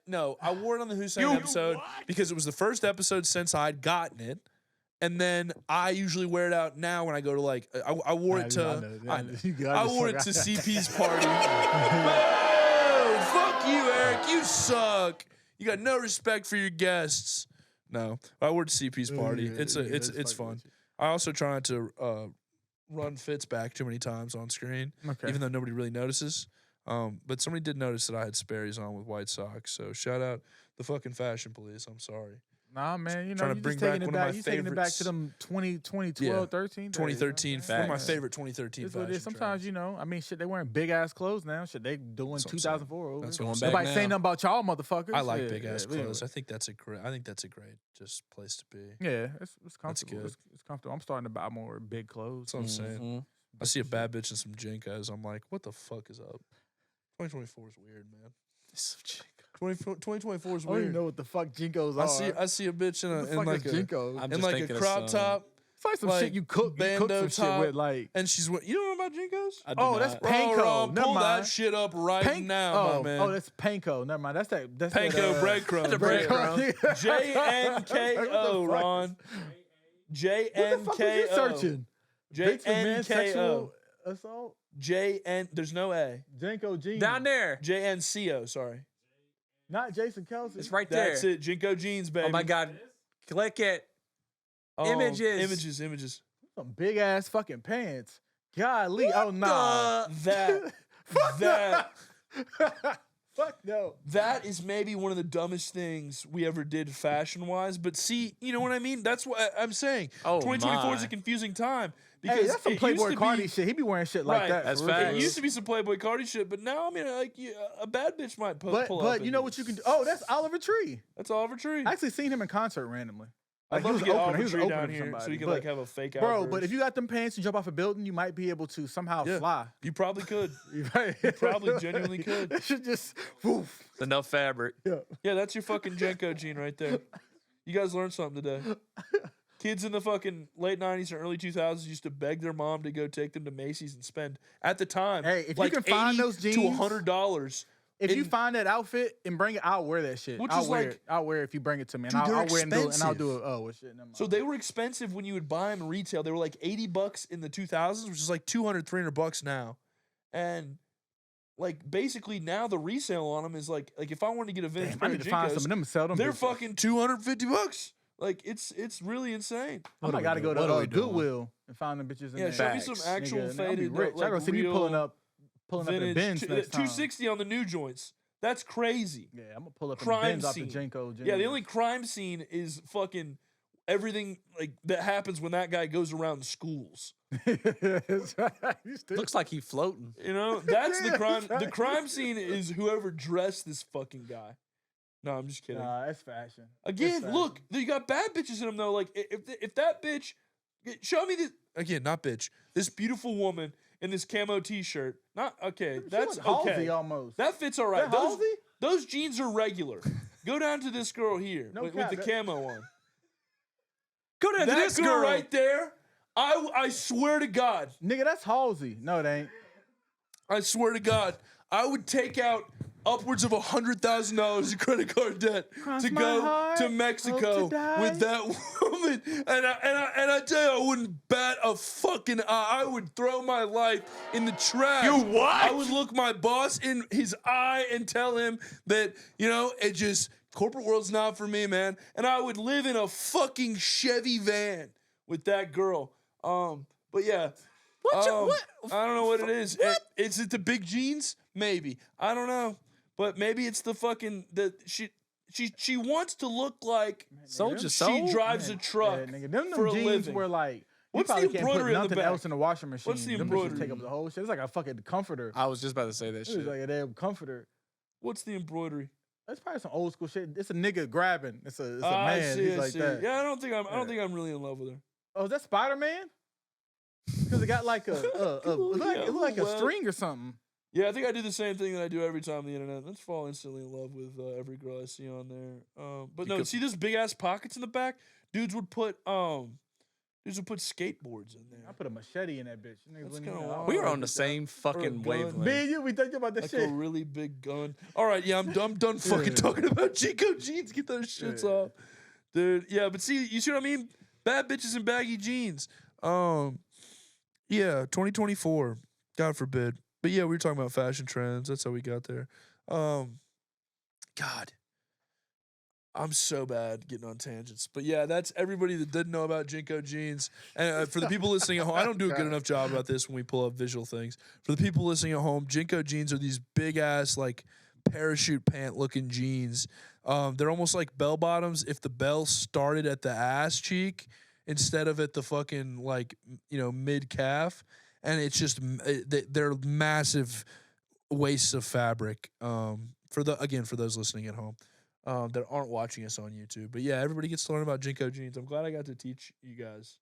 wore it on the Hussein episode because it was the first episode since I'd gotten it. And then I usually wear it out now when I go to like I wore it to I wore it to CP's party. Oh, fuck you, Eric. You suck. You got no respect for your guests. No, I wore it to CP's party. It's fun. I also try not to run Fitz back too many times on screen, Okay. even though nobody really notices. But somebody did notice that I had Sperry's on with white socks. So shout out the fucking fashion police. I'm sorry. Nah, man, you know, Trying to you bring just taking back it one of my back. You taking it back favorites. to them 2012, Yeah. 13 days, 2013, you know? one of my Facts. favorite 2013 That's what it fashion is. Sometimes, you know, I mean, shit, they wearing big ass clothes now. Shit, they doing That's what I'm 2004 over. That's what I'm Going saying. back Nobody saying now. nothing about y'all motherfuckers. I like Yeah, big ass yeah, anyway. clothes. I think that's a great just place to be. Yeah, it's comfortable. good. It's comfortable. I'm starting to buy more big clothes. That's what I'm saying. Mhm. I see a bad bitch in some Jinkos. I'm like, what the fuck is up? 2024 is weird, man. 2024 is I don't even weird. know what the fuck Jinkos are. I see a bitch in What the in fuck like is a Jinkos? I'm in just like a thinking of crop some- top, It's like some like shit you cook bandeau some top. shit with, like. and she's you don't know about Jinkos? I do Oh, that's not. Panko. Rob, Never pull mind. that shit up right now, my man. Oh, that's panko. Never mind. That's that Panko breadcrumb. The breadcrumb. JNKO, Ron. What the fuck was you JNKO. searching? Victim man JNKO. sexual assault. JN. There's no A. Janko jeans. Down there. JNCO. Sorry. Not Jason Kelsey. It's right there. That's it. Jinko jeans, baby. Oh my God. Click it. Oh, Images. Images. Some big ass fucking pants. Golly. Oh nah. That. Fuck that. Fuck no. That is maybe one of the dumbest things we ever did fashion-wise. But see, you know what I mean? That's what I'm saying. Oh, 2024 is my. a confusing time. Because Hey, that's some it used Playboy to Cardi be- shit. He be wearing shit like Right. that. That's for real. facts. It used to be some Playboy Cardi shit, but now, I mean, like, a bad bitch might pull up. But you in know these. what you can do? Oh, that's Oliver Tree. That's Oliver Tree. I actually seen him in concert randomly. I'd Like, love he to was get opening. Oliver He was Tree opening down for here somebody. so he could, But- like, have a fake Bro, outburst. but if you got them pants and jump off a building, you might be able to somehow Yeah. fly. You probably could. Right? You probably genuinely could. It should just woof. It's enough fabric. Yeah. Yeah, that's your fucking Jenko gene right there. You guys learned something today. Kids in the fucking late 90s and early 2000s used to beg their mom to go take them to Macy's and spend, at the time, Hey, if you like can find $80 those to jeans- $100. If you in- find that outfit and bring it, I'll wear that shit. Which I'll is wear like- it. I'll wear it if you bring it to me. And Dude, I'll they're wear it and I'll do expensive. it. Oh, well, shit. Never mind. So they were expensive when you would buy them retail. They were like $80 in the 2000s, which is like $200, $300 now. And like basically now the resale on them is like if I wanted to get a vintage Damn, I pair need of to find Jinkos, some of them and sell them. they're bitches. fucking $250. Like it's really insane. I might gotta go What are to we doing? Goodwill and find them bitches in Yeah, there. show me some Facts. actual Nigga, I'll be faded, rich. I like gonna see me real pulling up in vintage. Benz next time. 260 on the new joints. That's crazy. Yeah, I'm gonna pull up in Crime Benz off the scene. Janko. Yeah, the only crime scene is fucking everything like that happens when that guy goes around the schools. Looks like he's floating. You know, that's the crime. That's right. The crime scene is whoever dressed this fucking guy. No, I'm just kidding. Nah, it's fashion. Again, It's look, you got bad bitches in them though. Like if that bitch, show me this again, not bitch. This beautiful woman in this camo T-shirt. Not okay. That's okay. Halsey almost. That fits all right. That Halsey? Those jeans are regular. Go down to this girl here No with cap, the camo on. Go down to That this girl girl right there. I swear to God. Nigga, that's Halsey. No, it ain't. I swear to God, I would take out upwards of $100,000 in credit card debt to my go heart, to Mexico hope to die. with that woman. And I tell you, I wouldn't bat a fucking eye. I would throw my life in the trash. You what? I would look my boss in his eye and tell him that, you know, it just, corporate world's not for me, man. And I would live in a fucking Chevy van with that girl. But yeah. What? I don't know what it is. Is it the big jeans? Maybe. I don't know. But maybe it's the fucking she wants to look like Soldier she Soul? drives a truck Yeah, nigga, them for a jeans living. were like, What's the you probably can't put embroidery on the nothing back? else in the washing machine. What's the Them bitches embroidery? take up the whole shit. It's like a fucking comforter. I was just about to say that It shit. was like a damn comforter. What's the embroidery? That's probably some old school shit. It's a nigga grabbing. It's a I man. see, He's I like see. that. Yeah, I don't think I'm really in love with her. Oh, is that Spider-Man? Because it got like it look like a well. string or something. Yeah, I think I do the same thing that I do every time on the internet. Let's fall instantly in love with every girl I see on there. But no, see those big ass pockets in the back? Dudes would put skateboards in there. I put a machete in that bitch. Niggas That's wouldn't kinda even- wild. We Oh, were on the get that. same fucking gun. wavelength. Me and you, we thinking about this Like shit. a really big gun. All right, yeah, I'm done fucking talking about Chico jeans. Get those shits off. Dude, yeah, but see, you see what I mean? Bad bitches in baggy jeans. Yeah, 2024. God forbid. But yeah, we were talking about fashion trends. That's how we got there. God. I'm so bad getting on tangents. But yeah, that's everybody that didn't know about Jinko jeans. And for the people listening at home, I don't do a good enough job about this when we pull up visual things. For the people listening at home, Jinko jeans are these big ass, like, parachute pant looking jeans. They're almost like bell bottoms if the bell started at the ass cheek instead of at the fucking, like, you know, mid calf. And it's just, they're massive wastes of fabric. For those listening at home. That aren't watching us on YouTube. But yeah, everybody gets to learn about Jinko jeans. I'm glad I got to teach you guys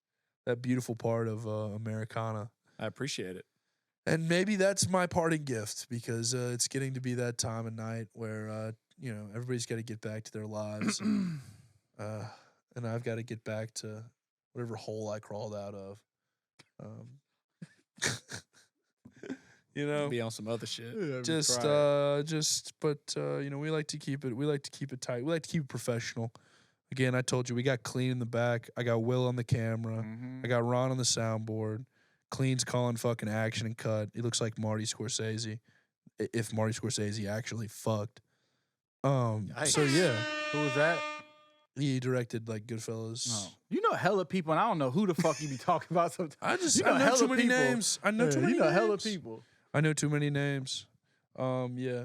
that beautiful part of Americana. I appreciate it. And maybe that's my parting gift because it's getting to be that time of night where, you know, everybody's got to get back to their lives. And I've got to get back to whatever hole I crawled out of. You know, Be on some other shit. but you know, we like to keep it tight. We like to keep it professional. Again, I told you we got Clean in the back. I got Will on the camera. I got Ron on the soundboard. Clean's calling fucking action and cut. He looks like Marty Scorsese, if Marty Scorsese actually fucked. So yeah, Who was that? he directed like Goodfellas. No. You know hella people, and I don't know who the fuck you be talking about sometimes. I know too many names. I know too many You know names. hella people. I know too many names. Yeah.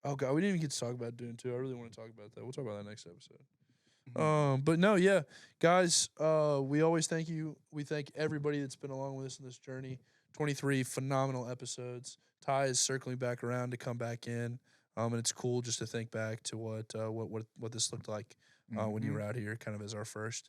Oh god, we didn't even get to talk about Dune 2. I really want to talk about that. We'll talk about that next episode. But no, yeah, guys. We always thank you. We thank everybody that's been along with us in this journey. 23 phenomenal episodes. Ty is circling back around to come back in, and it's cool just to think back to what this looked like when you were out here, kind of as our first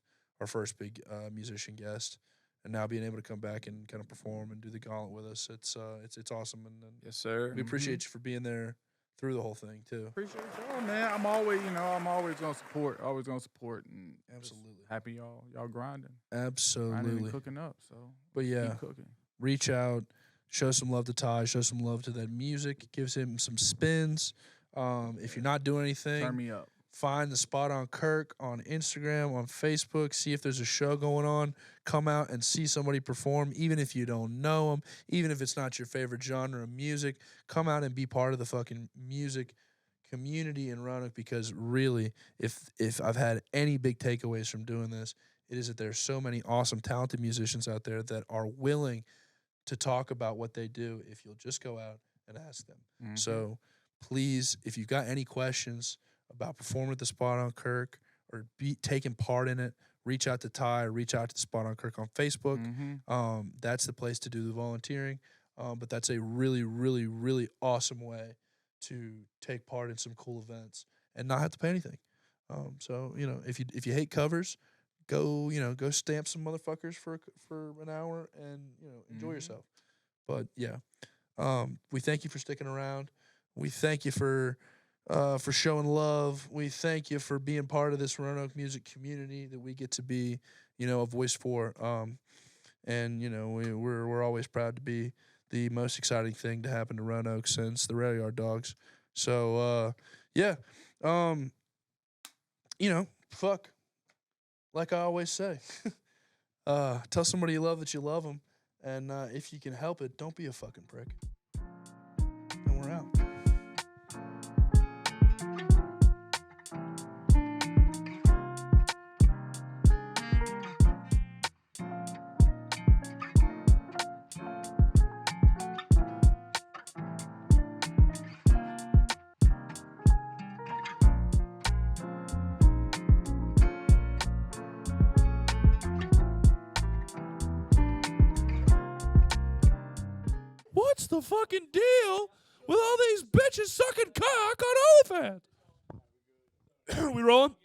big musician guest. And now being able to come back and kind of perform and do the gauntlet with us, it's awesome. And Yes, sir. we appreciate you for being there through the whole thing too. Appreciate y'all, man. I'm always gonna support. Always gonna support, and Absolutely. just happy y'all grinding, Absolutely. and cooking up. So, But yeah, keep cooking. reach out, show some love to Ty, show some love to that music, gives him some spins. If you're not doing anything, Turn me up. find the Spot on Kirk on Instagram, on Facebook. See if there's a show going on. Come out and see somebody perform, even if you don't know them, even if it's not your favorite genre of music. Come out and be part of the fucking music community in Roanoke, because really, if I've had any big takeaways from doing this, it is that there's so many awesome, talented musicians out there that are willing to talk about what they do if you'll just go out and ask them. So please, if you've got any questions about performing at the Spot on Kirk or taking part in it, reach out to Ty, or reach out to the Spot on Kirk on Facebook. Mm-hmm. That's the place to do the volunteering. But that's a really, really, really awesome way to take part in some cool events and not have to pay anything. So if you hate covers, go stamp some motherfuckers for an hour and enjoy yourself. But yeah, we thank you for sticking around. We thank you for showing love. We thank you for being part of this Roanoke music community that we get to be, a voice for. And we're always proud to be the most exciting thing to happen to Roanoke since the Rail Yard Dogs. So yeah, fuck. Like I always say, tell somebody you love that you love them, and if you can help it, don't be a fucking prick. And we're out. What's the fucking deal with all these bitches sucking cock on OnlyFans? We rolling?